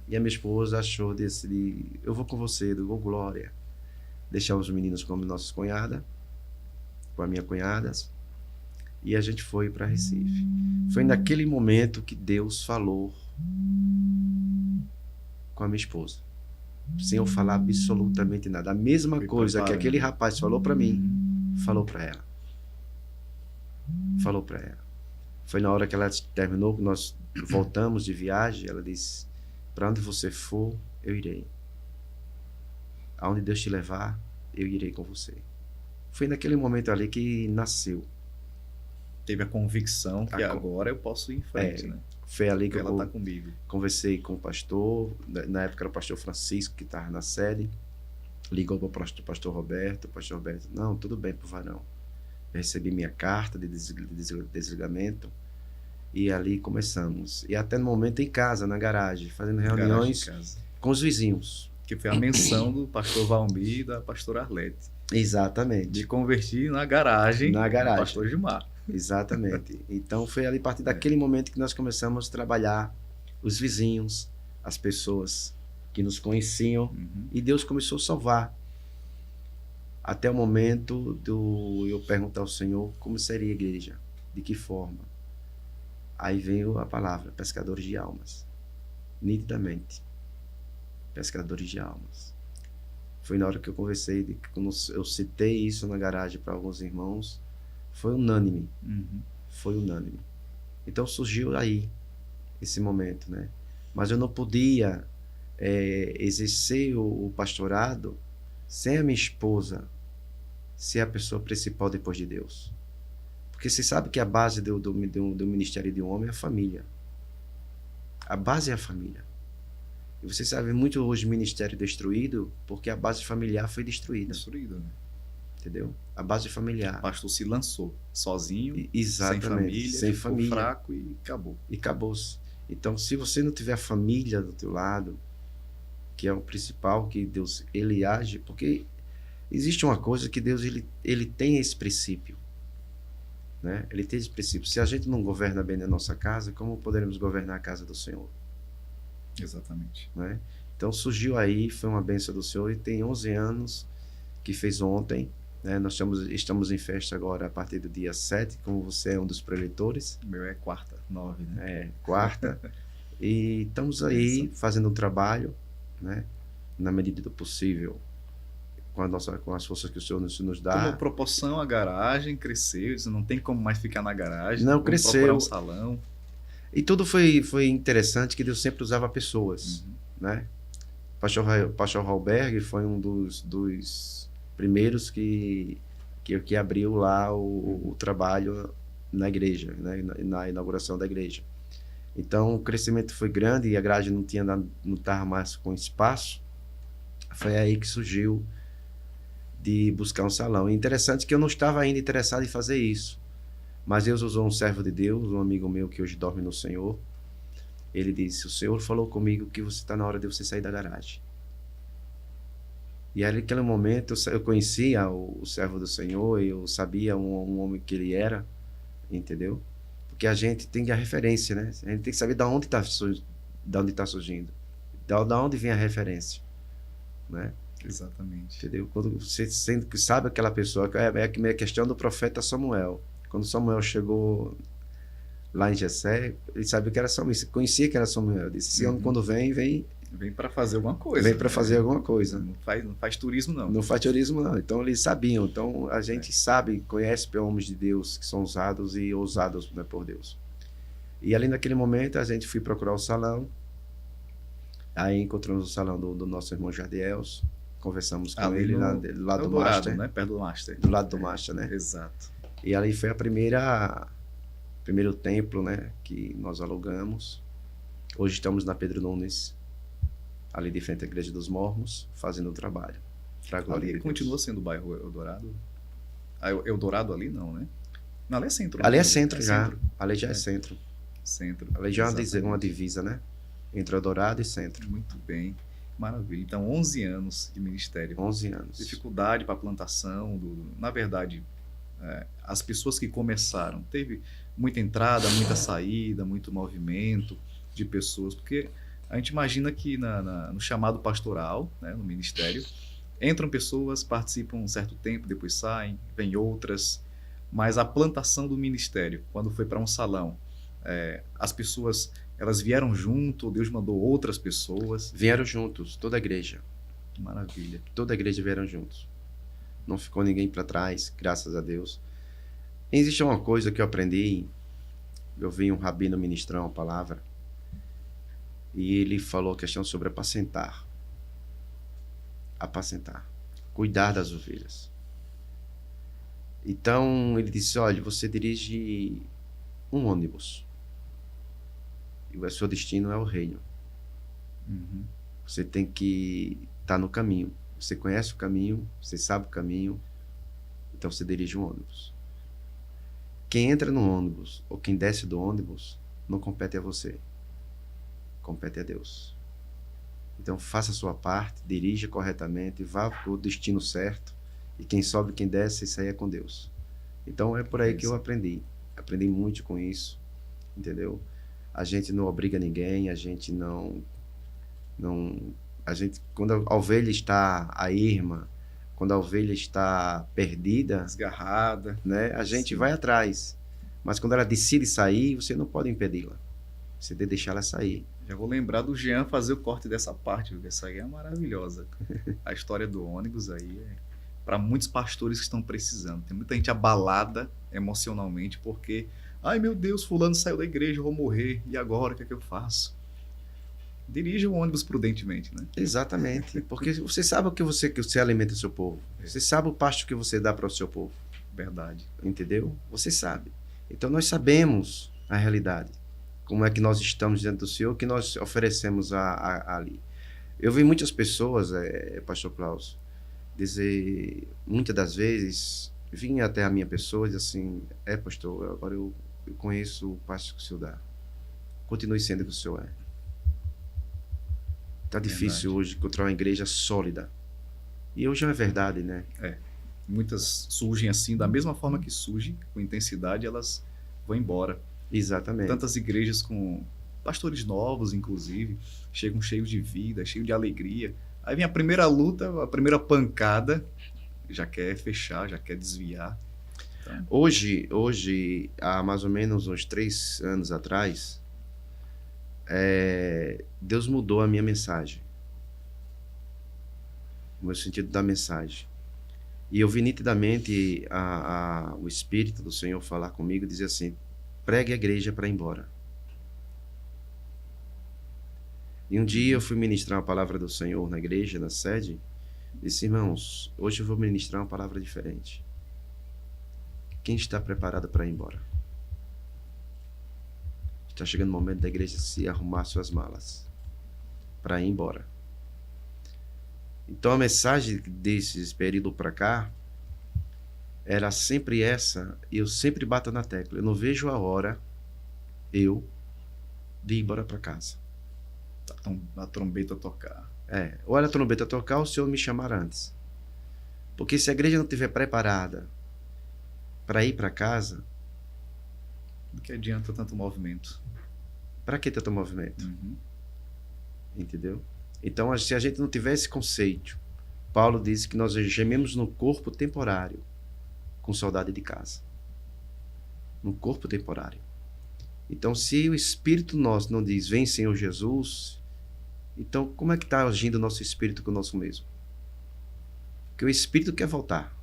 E a minha esposa achou desse... Eu vou com você, do Glória. Deixar os meninos com nossas cunhadas, com a minha cunhadas. E a gente foi para Recife. Foi naquele momento que Deus falou com a minha esposa. Sem eu falar absolutamente nada. A mesma coisa que aquele rapaz falou para mim, falou para ela. Falou para ela. Foi na hora que ela terminou, que nós voltamos de viagem, ela disse, para onde você for, eu irei. Aonde Deus te levar, eu irei com você. Foi naquele momento ali que nasceu. Teve a convicção que agora eu posso ir em frente, né? Foi ali que ela tá comigo. Conversei com o pastor, na época era o pastor Francisco que estava na sede, ligou para o pastor Roberto, não, tudo bem pro varão. Eu recebi minha carta de desligamento e ali começamos. E até no momento em casa, na garagem, fazendo reuniões com os vizinhos. Que foi a menção do pastor Valmir e da pastora Arlete. Exatamente. De convertir na garagem do pastor Gilmar. Exatamente. Então foi ali a partir daquele momento que nós começamos a trabalhar os vizinhos, as pessoas que nos conheciam, e Deus começou a salvar. Até o momento eu perguntar ao Senhor como seria a igreja, de que forma. Aí veio a palavra, pescadores de almas. Nitidamente. Pescadores de almas. Foi na hora que eu conversei, quando eu citei isso na garagem para alguns irmãos, foi unânime. Foi unânime. Então surgiu aí esse momento, né? Mas eu não podia exercer o pastorado sem a minha esposa ser a pessoa principal depois de Deus. Porque você sabe que a base do ministério de um homem é a família. A base é a família. E você sabe muito hoje o ministério destruído porque a base familiar foi destruída. Destruída, né? Entendeu? A base familiar. O pastor se lançou sozinho, exatamente, sem família, ficou fraco e acabou. E acabou-se. Então, se você não tiver a família do teu lado, que é o principal, que Deus, ele age, porque existe uma coisa que Deus, ele tem esse princípio, né? Ele tem esse princípio. Se a gente não governa bem na nossa casa, como poderemos governar a casa do Senhor? Exatamente. Né? Então surgiu aí, foi uma bênção do Senhor, e tem 11 anos que fez ontem, né? Nós estamos em festa agora a partir do dia 7, como você é um dos preletores. O meu é quarta, 9, né? É, quarta. E estamos aí fazendo um trabalho, né? Na medida do possível, com as forças que o Senhor nos dá. Tomou proporção a garagem, cresceu, não tem como mais ficar na garagem. Não, cresceu. Procurar um salão. E tudo foi interessante, que Deus sempre usava pessoas, né? Pastor Halberg foi um dos primeiros que abriu lá o trabalho na igreja, né? Na inauguração da igreja. Então o crescimento foi grande e a grade não estava mais com espaço. Foi aí que surgiu de buscar um salão. E interessante que eu não estava ainda interessado em fazer isso, mas Deus usou um servo de Deus, um amigo meu que hoje dorme no Senhor. Ele disse: o Senhor falou comigo que você está na hora de você sair da garagem. E aí, naquele momento, eu conhecia o servo do Senhor, eu sabia um homem que ele era, entendeu? Porque a gente tem a referência, né? A gente tem que saber de onde está surgindo, da onde vem a referência, né? Exatamente. Entendeu? Quando você sabe aquela pessoa, é a questão do profeta Samuel. Quando Samuel chegou lá em Jessé, ele sabia que era Samuel, conhecia que era Samuel. Ele disse: esse homem, quando vem para fazer alguma coisa. Vem para fazer alguma coisa. Não faz turismo, não. Não faz turismo, não. Então eles sabiam. Então a gente sabe, conhece homens de Deus que são usados e ousados, né, por Deus. E ali naquele momento a gente foi procurar o salão. Aí encontramos o salão do nosso irmão Jardiels. Conversamos com ele lá do lado do Master, né? Perto do Master. Do lado do Master, né? Exato. E ali foi primeiro templo, né, que nós alugamos. Hoje estamos na Pedro Nunes, ali de frente à Igreja dos Mormons, fazendo o trabalho. Ali continua sendo o bairro Eldorado? Eldorado ali não, né? Não, ali é centro. Ali é centro já. Centro. Ali já é centro. Centro. Ali já é uma divisa, né? Entre Eldorado e centro. Muito bem. Maravilha. Então, 11 anos de ministério. 11 anos. Dificuldade para a plantação. Na verdade, as pessoas que começaram, teve muita entrada, muita saída, muito movimento de pessoas, porque a gente imagina que no chamado pastoral, né, no ministério, entram pessoas, participam um certo tempo, depois saem, vêm outras, mas a plantação do ministério, quando foi para um salão, as pessoas, elas vieram junto, Deus mandou outras pessoas? Vieram juntos, toda a igreja. Maravilha. Toda a igreja vieram juntos. Não ficou ninguém para trás, graças a Deus. Existe uma coisa que eu aprendi, eu vi um rabino ministrar uma palavra, e ele falou a questão sobre apacentar. Apacentar. Cuidar das ovelhas. Então, ele disse: olha, você dirige um ônibus. E o seu destino é o reino. Você tem que estar no caminho. Você conhece o caminho, você sabe o caminho, então você dirige um ônibus. Quem entra no ônibus ou quem desce do ônibus não compete a você. Compete a Deus. Então, faça a sua parte, dirija corretamente, vá para o destino certo. E quem sobe, quem desce, isso aí é com Deus. Então, é por aí que eu aprendi. Aprendi muito com isso, entendeu? A gente não obriga ninguém, a gente a gente, quando a ovelha está a erma, quando a ovelha está perdida, Desgarrada, né, a gente vai atrás. Mas quando ela decide sair, você não pode impedi-la. Você tem que deixar ela sair. Já vou lembrar do Jean fazer o corte dessa parte, viu? Essa aí é maravilhosa. A história do ônibus aí é para muitos pastores que estão precisando. Tem muita gente abalada emocionalmente porque, ai meu Deus, fulano saiu da igreja, eu vou morrer. E agora, o que é que eu faço? Dirija o ônibus prudentemente, né? Exatamente. Porque você sabe o que você alimenta o seu povo. Você sabe o pasto que você dá para o seu povo. Verdade. Entendeu? Você sabe. Então nós sabemos a realidade. Como é que nós estamos diante do Senhor, o que nós oferecemos ali. Eu vi muitas pessoas, Pastor Klaus, dizer, muitas das vezes, vinha até a minha pessoa e diz assim, pastor, agora eu conheço o pasto que o senhor dá. Continue sendo o que o senhor é. Tá difícil hoje encontrar uma igreja sólida. E hoje é verdade, né? Muitas surgem assim, da mesma forma que surgem, com intensidade, elas vão embora. Exatamente. Tantas igrejas com pastores novos, inclusive, chegam cheios de vida, cheios de alegria. Aí vem a primeira luta, a primeira pancada, já quer fechar, já quer desviar. Então... Hoje, há mais ou menos uns 3 anos atrás, Deus mudou a minha mensagem. O meu sentido da mensagem. E eu vi nitidamente o Espírito do Senhor falar comigo e dizer assim, pregue a igreja para ir embora. E um dia eu fui ministrar uma palavra do Senhor na igreja, na sede, e disse, irmãos, hoje eu vou ministrar uma palavra diferente. Quem está preparado para ir embora? Está chegando o momento da igreja se arrumar suas malas para ir embora. Então a mensagem desse período para cá era sempre essa, e eu sempre bato na tecla. Eu não vejo a hora de ir embora para casa. A trombeta tocar. Ou a trombeta tocar, ou o Senhor me chamar antes. Porque se a igreja não estiver preparada para ir para casa, do que adianta tanto movimento? Para que tanto movimento? Uhum. Entendeu? Então, se a gente não tiver esse conceito, Paulo diz que nós gememos no corpo temporário, com saudade de casa. No corpo temporário. Então, se o Espírito nosso não diz, vem Senhor Jesus, então como é que está agindo o nosso Espírito conosco mesmo? Porque o Espírito quer voltar.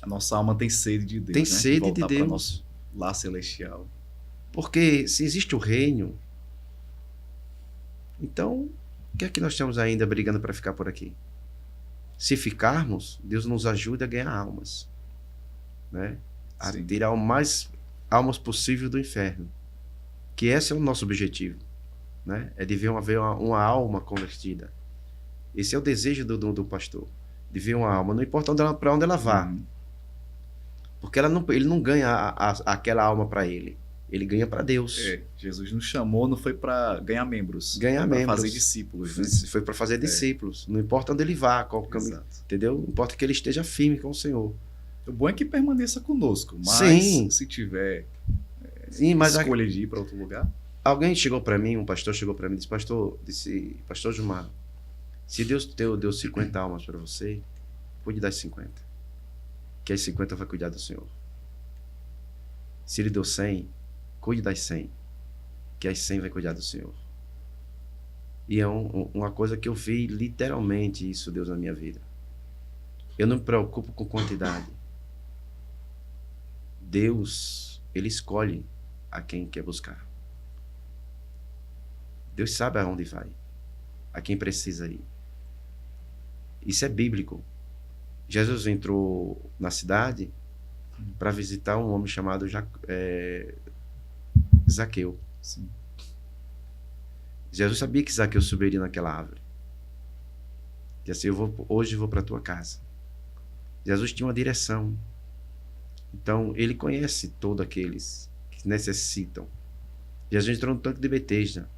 A nossa alma tem sede de Deus. Tem sede de Deus. Para nosso lar celestial. Porque se existe o reino, então o que é que nós estamos ainda brigando para ficar por aqui? Se ficarmos, Deus nos ajuda a ganhar almas, né? A tirar o mais almas possível do inferno, que esse é o nosso objetivo, né? É de ver uma alma convertida. Esse é o desejo do pastor, de ver uma alma, não importa para onde ela vá, porque ele não ganha aquela alma para ele ganha para Deus. Jesus nos chamou, não foi para ganhar membros, para fazer discípulos, né? Foi para fazer discípulos, não importa onde ele vá, qual caminho, entendeu? Não importa que ele esteja firme com o Senhor. O bom é que permaneça conosco, mas se tiver escolha de ir para outro lugar. Alguém chegou para mim, um pastor chegou para mim e disse, pastor Gilmar, se Deus deu 50 almas para você, cuide das 50, que as 50 vai cuidar do Senhor. Se ele deu 100, cuide das 100, que as 100 vai cuidar do Senhor. E é uma coisa que eu vi literalmente isso, Deus, na minha vida. Eu não me preocupo com quantidade. Deus, ele escolhe a quem quer buscar. Deus sabe aonde vai, a quem precisa ir. Isso é bíblico. Jesus entrou na cidade para visitar um homem chamado Zaqueu. Sim. Jesus sabia que Zaqueu subiria naquela árvore. E assim, hoje eu vou para a tua casa. Jesus tinha uma direção. Então, ele conhece todos aqueles que necessitam. Jesus entrou no tanque de Betesda.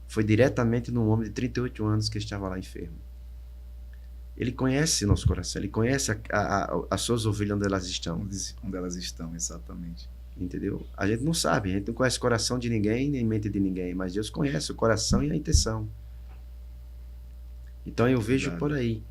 foi diretamente num homem de 38 anos que estava lá enfermo. Ele conhece nosso coração, ele conhece as suas ovelhas onde elas estão. Onde elas estão, exatamente. Entendeu? A gente não sabe, a gente não conhece o coração de ninguém, nem mente de ninguém, mas Deus conhece o coração e a intenção. Então eu vejo por aí,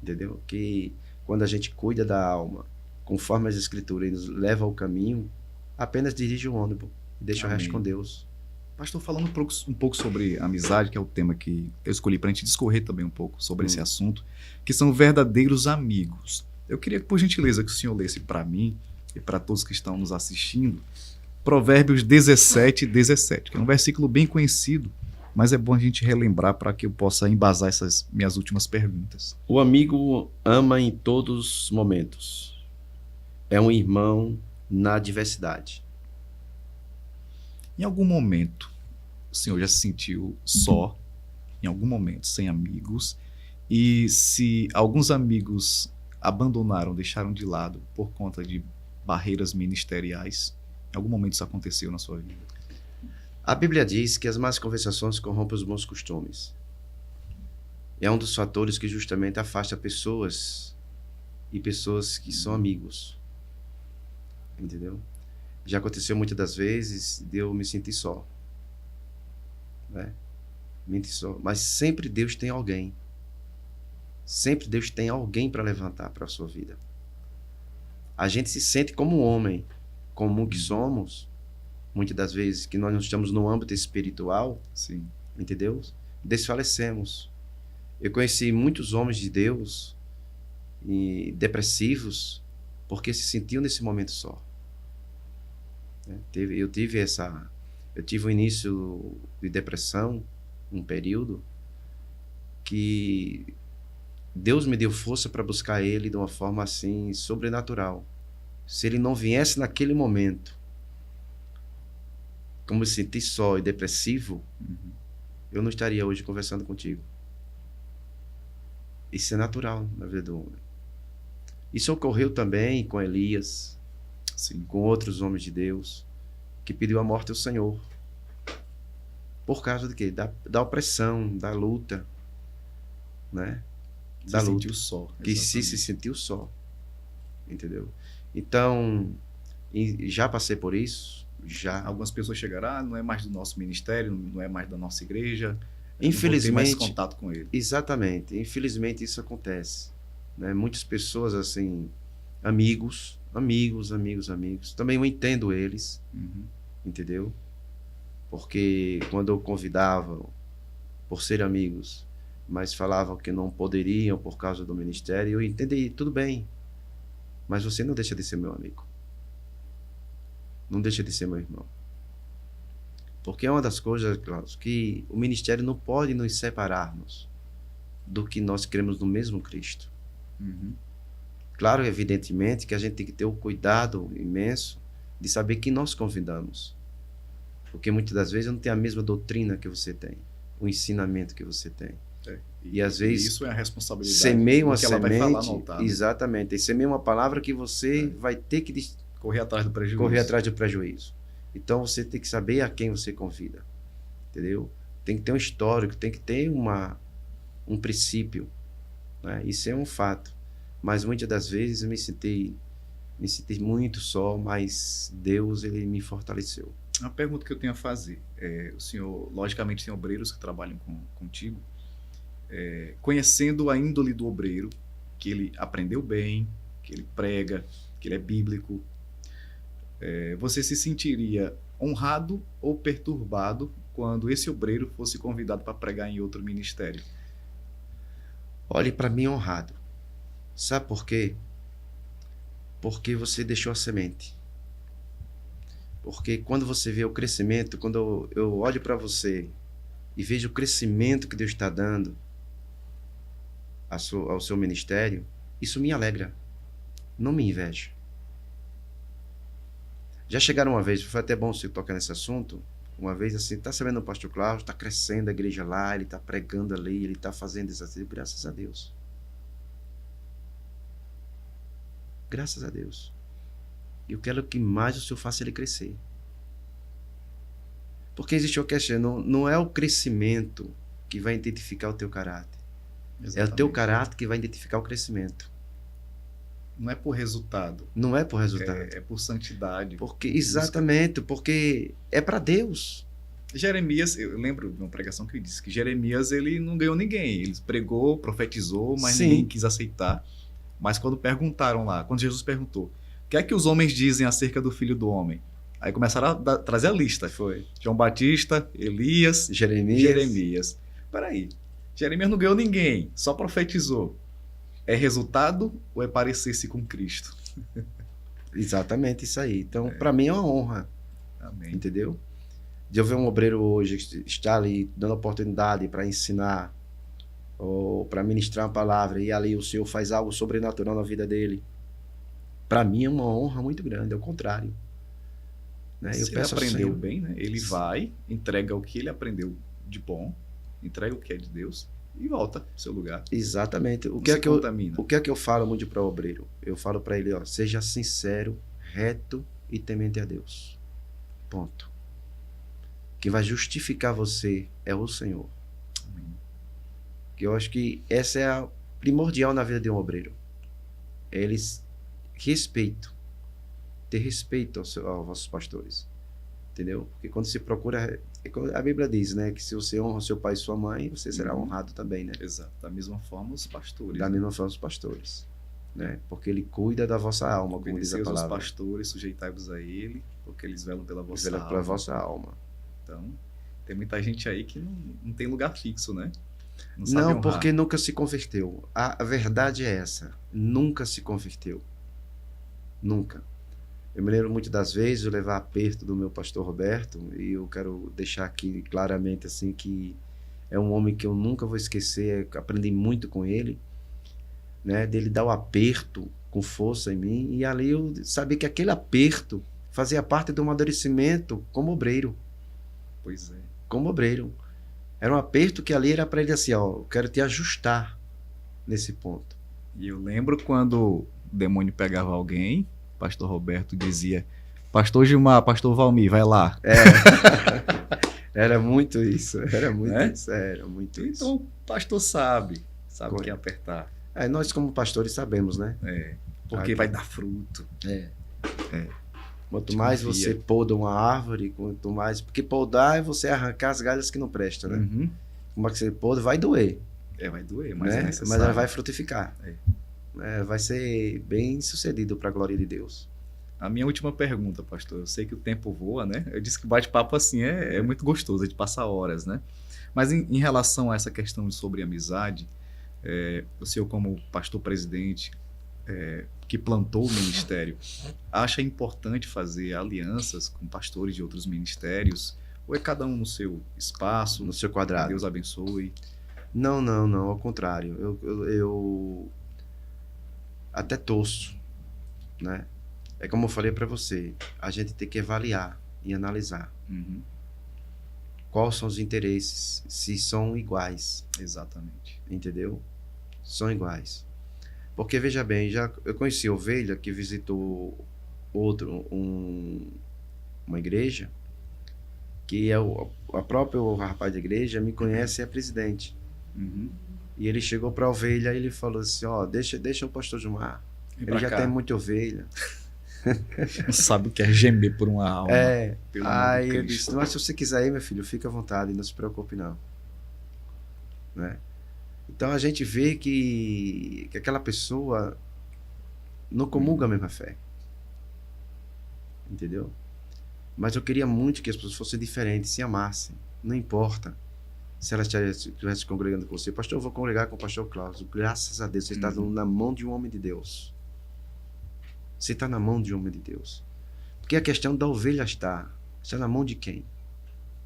entendeu? Que quando a gente cuida da alma, conforme as escrituras, e nos leva ao caminho, apenas dirige o ônibus e deixa o resto com Deus. Pastor, falando um pouco sobre amizade, que é o tema que eu escolhi para a gente discorrer também um pouco sobre esse assunto, que são verdadeiros amigos. Eu queria, por gentileza, que o senhor lesse para mim e para todos que estão nos assistindo, Provérbios 17:17, que é um versículo bem conhecido, mas é bom a gente relembrar para que eu possa embasar essas minhas últimas perguntas. O amigo ama em todos os momentos. É um irmão na adversidade. Em algum momento, o senhor já se sentiu só, em algum momento, sem amigos, e se alguns amigos abandonaram, deixaram de lado por conta de barreiras ministeriais, em algum momento isso aconteceu na sua vida? A Bíblia diz que as más conversações corrompem os bons costumes. É um dos fatores que justamente afasta pessoas e pessoas que são amigos. Entendeu? Já aconteceu muitas das vezes de eu me sentir só. Né? Mas sempre Deus tem alguém. Sempre Deus tem alguém para levantar para a sua vida. A gente se sente como um homem comum que somos, muitas das vezes que nós não estamos no âmbito espiritual, sim, entendeu? Desfalecemos. Eu conheci muitos homens de Deus e depressivos porque se sentiam nesse momento só. Eu tive um início de depressão, um período que Deus me deu força para buscar Ele de uma forma assim sobrenatural. Se Ele não viesse naquele momento, como me senti só e depressivo, eu não estaria hoje conversando contigo. Isso é natural na vida do homem. Isso ocorreu também com Elias, sim, com outros homens de Deus, que pediu a morte ao Senhor. Por causa de quê? Da opressão, da luta, né? Da luta. Sentiu só. Que se sentiu só. Entendeu? Então, já passei por isso. Já. Algumas pessoas chegaram, não é mais do nosso ministério, não é mais da nossa igreja. Infelizmente. Não vou ter mais contato com ele. Exatamente. Infelizmente isso acontece. Né? Muitas pessoas, assim, amigos. Também eu entendo eles. Entendeu? Porque quando eu convidava por ser amigos, mas falavam que não poderiam por causa do ministério, eu entendi, tudo bem. Mas você não deixa de ser meu amigo. Não deixa de ser meu irmão. Porque é uma das coisas, Cláudio, que o ministério não pode nos separarmos do que nós cremos no mesmo Cristo. Claro, evidentemente, que a gente tem que ter o cuidado imenso de saber quem nós convidamos. Porque muitas das vezes eu não tenho a mesma doutrina que você tem, o ensinamento que você tem. E às vezes isso é a responsabilidade. Semeia uma que ela semente, vai falar no altar, né? Exatamente. E semeia uma palavra que você vai ter que correr atrás do prejuízo. Correr atrás do prejuízo. Então você tem que saber a quem você convida. Entendeu? Tem que ter um histórico, tem que ter um princípio. Né? Isso é um fato. Mas muitas das vezes eu me senti muito só, mas Deus, ele me fortaleceu. A pergunta que eu tenho a fazer o senhor, logicamente, tem obreiros que trabalham contigo, conhecendo a índole do obreiro, que ele aprendeu bem, que ele prega, que ele é bíblico, você se sentiria honrado ou perturbado quando esse obreiro fosse convidado para pregar em outro ministério? Olhe, para mim, honrado. Sabe por quê? Porque você deixou a semente. Porque quando você vê o crescimento, quando eu olho para você e vejo o crescimento que Deus está dando ao seu ministério, isso me alegra, não me inveja. Já chegaram uma vez, foi até bom você tocar nesse assunto, uma vez assim, tá sabendo o pastor Cláudio, está crescendo a igreja lá, ele está pregando ali, ele está fazendo isso assim, graças a Deus. Graças a Deus. Eu quero que mais o Senhor faça ele crescer. Porque existe uma questão, não é o crescimento que vai identificar o teu caráter. Exatamente. É o teu caráter que vai identificar o crescimento. Não é por resultado. Não é por resultado. É por santidade. Exatamente, porque é para Deus. Jeremias, eu lembro de uma pregação que ele disse que Jeremias ele não ganhou ninguém. Ele pregou, profetizou, mas Sim. ninguém quis aceitar. Mas quando perguntaram lá, quando Jesus perguntou, o que é que os homens dizem acerca do Filho do Homem? Aí começaram a trazer a lista. Foi. João Batista, Elias, Jeremias. Peraí, Jeremias não ganhou ninguém, só profetizou. É resultado ou é parecer-se com Cristo? Exatamente isso aí. Então, para mim é uma honra. Amém. Entendeu? De eu ver um obreiro hoje estar ali dando oportunidade para ensinar ou para ministrar uma palavra e ali o Senhor faz algo sobrenatural na vida dele. Para mim é uma honra muito grande, ao contrário. Né? Se ele aprendeu bem, né? Ele vai, entrega o que ele aprendeu de bom, entrega o que é de Deus e volta pro seu lugar. Exatamente. O que é que eu falo muito para o obreiro? Eu falo para ele, ó, seja sincero, reto e temente a Deus. Ponto. O que vai justificar você é o Senhor. Amém. Que eu acho que essa é a primordial na vida de um obreiro. Eles ter respeito aos vossos pastores, entendeu? Porque quando se procura, a Bíblia diz, né, que se você honra seu pai e sua mãe, você será honrado também, né? Exato. Da mesma forma os pastores. Da mesma forma os pastores, né? Porque ele cuida da vossa alma, como diz a palavra. Os pastores, sujeitai-vos a ele, porque eles velam pela vossa alma. Pela vossa alma. Então, tem muita gente aí que não tem lugar fixo, né? Não, porque nunca se converteu. A verdade é essa. Nunca se converteu. Nunca. Eu me lembro muito das vezes eu levar aperto do meu pastor Roberto, e eu quero deixar aqui claramente assim que é um homem que eu nunca vou esquecer, aprendi muito com ele, né, dele dar o aperto com força em mim, e ali eu sabia que aquele aperto fazia parte do amadurecimento como obreiro. Pois é. Como obreiro. Era um aperto que ali era para ele assim, ó, eu quero te ajustar nesse ponto. E eu lembro quando o demônio pegava alguém, pastor Roberto dizia, pastor Gilmar, pastor Valmir, vai lá. Era muito isso, era muito isso, era muito isso. Então o pastor sabe quem apertar. Nós como pastores sabemos, né? Porque vai dar fruto. Quanto mais você poda uma árvore, quanto mais... Porque podar é você arrancar as galhas que não prestam, né? Uhum. Como é que você poda, vai doer. Vai doer, mas né? é necessário. Mas ela vai frutificar. Vai ser bem sucedido para a glória de Deus. A minha última pergunta, pastor. Eu sei que o tempo voa, né? Eu disse que bate-papo assim é muito gostoso, de passar horas, né? Mas em relação a essa questão sobre amizade, o senhor como pastor presidente, que plantou o ministério, acha importante fazer alianças com pastores de outros ministérios? Ou é cada um no seu espaço, no seu quadrado? Deus abençoe. Não, ao contrário. Eu até torço, né? É como eu falei para você, a gente tem que avaliar e analisar quais são os interesses, se são iguais. Exatamente. Entendeu? São iguais. Porque, veja bem, eu conheci ovelha que visitou uma igreja, que a própria rapaz da igreja me conhece e é presidente. E ele chegou para a ovelha e ele falou assim, deixa o pastor Gilmar, ele já tem muita ovelha. Não sabe o que é gemer por uma alma. Aí eu disse, mas se você quiser ir, meu filho, fica à vontade, não se preocupe não. Né? Então a gente vê que aquela pessoa não comunga a mesma fé. Entendeu? Mas eu queria muito que as pessoas fossem diferentes, se amassem. Não importa se elas estivessem congregando com você. Pastor, eu vou congregar com o pastor Cláudio. Graças a Deus, você está na mão de um homem de Deus. Você está na mão de um homem de Deus. Porque a questão da ovelha está na mão de quem?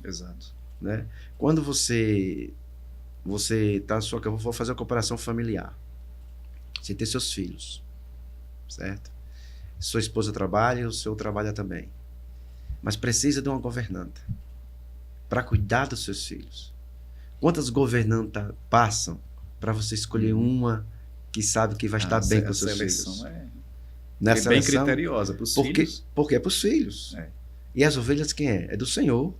Exato. Né? Quando você está na sua casa, vou fazer uma comparação familiar. Você tem seus filhos, certo? Sua esposa trabalha e o seu trabalha também. Mas precisa de uma governanta para cuidar dos seus filhos. Quantas governantas passam para você escolher uma que sabe que vai estar bem com os seus filhos? Nessa bem criteriosa para os filhos. Porque é para os filhos. E as ovelhas quem é? É do Senhor.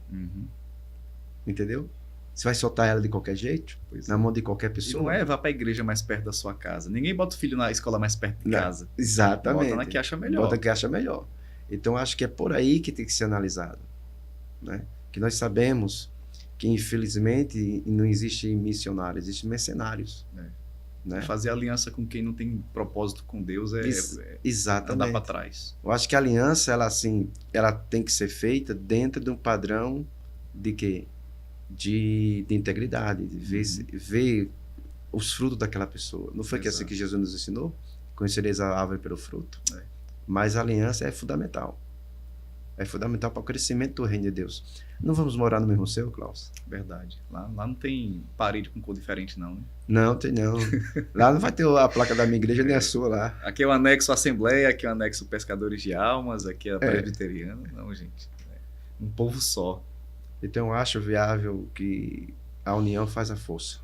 Entendeu? Você vai soltar ela de qualquer jeito? Na mão de qualquer E pessoa? não é vá para a igreja mais perto da sua casa. Ninguém bota o filho na escola mais perto de casa. Exatamente. Bota na que acha melhor. Bota na que acha melhor. Então, acho que é por aí que tem que ser analisado. Né? Que nós sabemos que, infelizmente, não existe missionário, existem mercenários. Né? Fazer aliança com quem não tem propósito com Deus exatamente. andar para trás. Eu acho que a aliança, ela tem que ser feita dentro de um padrão de quê? De integridade, de ver os frutos daquela pessoa. Não foi que assim que Jesus nos ensinou? Conhecereis a árvore pelo fruto. Mas a aliança é fundamental. É fundamental para o crescimento do reino de Deus. Não vamos morar no mesmo céu, Klaus? Verdade. Lá não tem parede com cor diferente, não, né? Não, tem não. Lá não vai ter a placa da minha igreja nem a sua lá. Aqui é o anexo Assembleia, aqui é o anexo Pescadores de Almas, aqui é a Presbiteriana. Não, gente. Um povo só. Então eu acho viável que a união faz a força.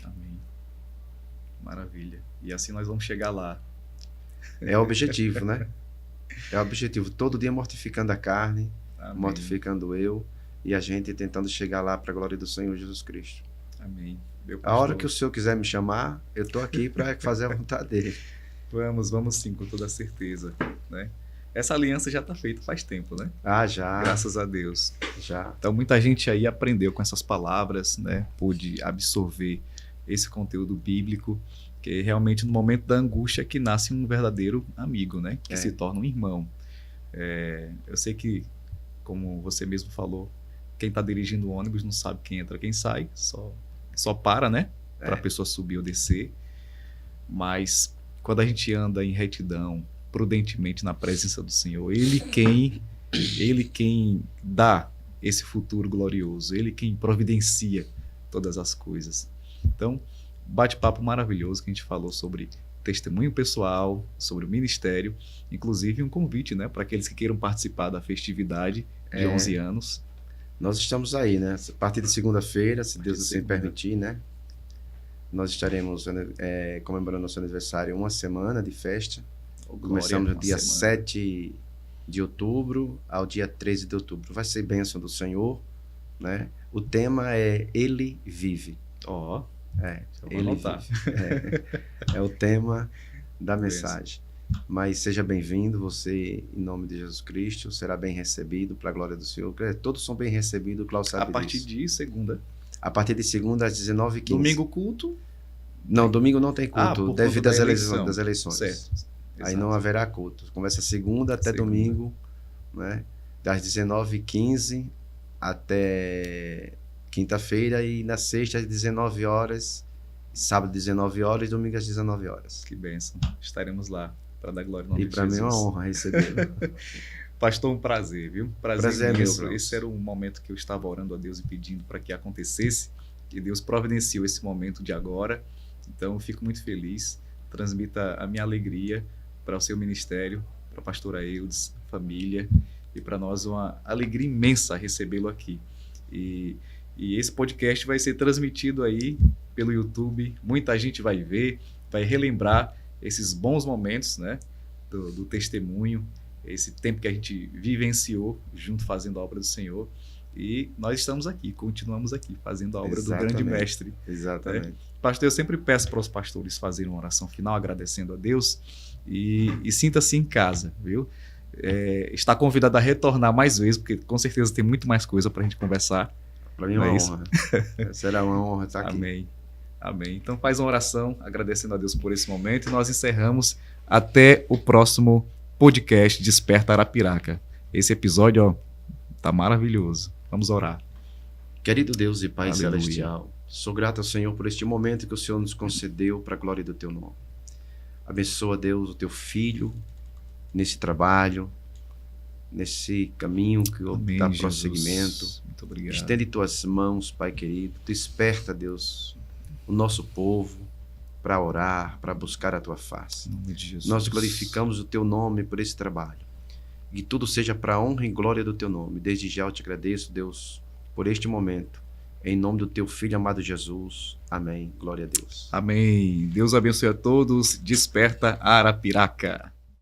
Amém. Maravilha. E assim nós vamos chegar lá. É o objetivo, né? É o objetivo. Todo dia mortificando a carne, Amém. Mortificando eu, e a gente tentando chegar lá para a glória do Senhor Jesus Cristo. Amém. A hora que o Senhor quiser me chamar, eu estou aqui para fazer a vontade dele. Vamos sim, com toda certeza, né? Essa aliança já está feita faz tempo, né? Já. Graças a Deus. Já. Então, muita gente aí aprendeu com essas palavras, né? Pôde absorver esse conteúdo bíblico, que realmente no momento da angústia que nasce um verdadeiro amigo, né? Que se torna um irmão. Eu sei que, como você mesmo falou, quem está dirigindo o ônibus não sabe quem entra, quem sai, só para, né? Para a pessoa subir ou descer. Mas quando a gente anda em retidão, prudentemente na presença do Senhor, Ele quem dá esse futuro glorioso, Ele quem providencia todas as coisas. Então, bate-papo maravilhoso que a gente falou sobre testemunho pessoal, sobre o ministério, inclusive um convite, né, para aqueles que queiram participar da festividade de 11 anos. Nós estamos aí, né? A partir de segunda-feira, se Deus assim permitir, né? Nós estaremos comemorando nosso aniversário, uma semana de festa. Começamos no dia 7 de outubro ao dia 13 de outubro. Vai ser bênção do Senhor, né? O tema é Ele Vive. Ele Vive. É o tema da mensagem. Mas seja bem-vindo, você, em nome de Jesus Cristo, será bem recebido para a glória do Senhor. Todos são bem recebidos, Klaus sabe disso. A partir de segunda. A partir de segunda às 19h15. Domingo culto? Não, domingo não tem culto, devido às eleições. Certo. Aí não haverá culto. Começa segunda até domingo, né? Das 19h15 até quinta-feira, e na sexta às 19h, sábado às 19h, domingo às 19h. Que bênção. Estaremos lá para dar glória ao nome de Jesus. E para mim é uma honra recebê-lo. Pastor, um prazer, viu? Prazer imenso. É meu. Esse era um momento que eu estava orando a Deus e pedindo para que acontecesse, e Deus providenciou esse momento de agora. Então, eu fico muito feliz. Transmita a minha alegria para o seu ministério, para a pastora Eudes, família, e para nós uma alegria imensa recebê-lo aqui. E esse podcast vai ser transmitido aí pelo YouTube, muita gente vai ver, vai relembrar esses bons momentos, né, do testemunho, esse tempo que a gente vivenciou junto fazendo a obra do Senhor. E nós estamos aqui, continuamos aqui, fazendo a obra do grande mestre. Exatamente. Pastor, eu sempre peço para os pastores fazerem uma oração final, agradecendo a Deus, e sinta-se em casa, viu? Está convidado a retornar mais vezes, porque com certeza tem muito mais coisa para a gente conversar. Para mim é uma honra. Será uma honra estar aqui. Amém. Amém. Então faz uma oração, agradecendo a Deus por esse momento, e nós encerramos até o próximo podcast Desperta Arapiraca. Esse episódio, tá maravilhoso. Vamos orar. Querido Deus e Pai Celestial, sou grato ao Senhor por este momento que o Senhor nos concedeu para a glória do Teu nome. Abençoa, Deus, o Teu Filho nesse trabalho, nesse caminho que dá prosseguimento. Muito obrigado. Estende Tuas mãos, Pai querido. Desperta, Deus, o nosso povo para orar, para buscar a Tua face. Em nome de Jesus. Nós glorificamos o Teu nome por esse trabalho. Que tudo seja para a honra e glória do Teu nome. Desde já eu te agradeço, Deus, por este momento. Em nome do Teu Filho amado Jesus. Amém. Glória a Deus. Amém. Deus abençoe a todos. Desperta Arapiraca.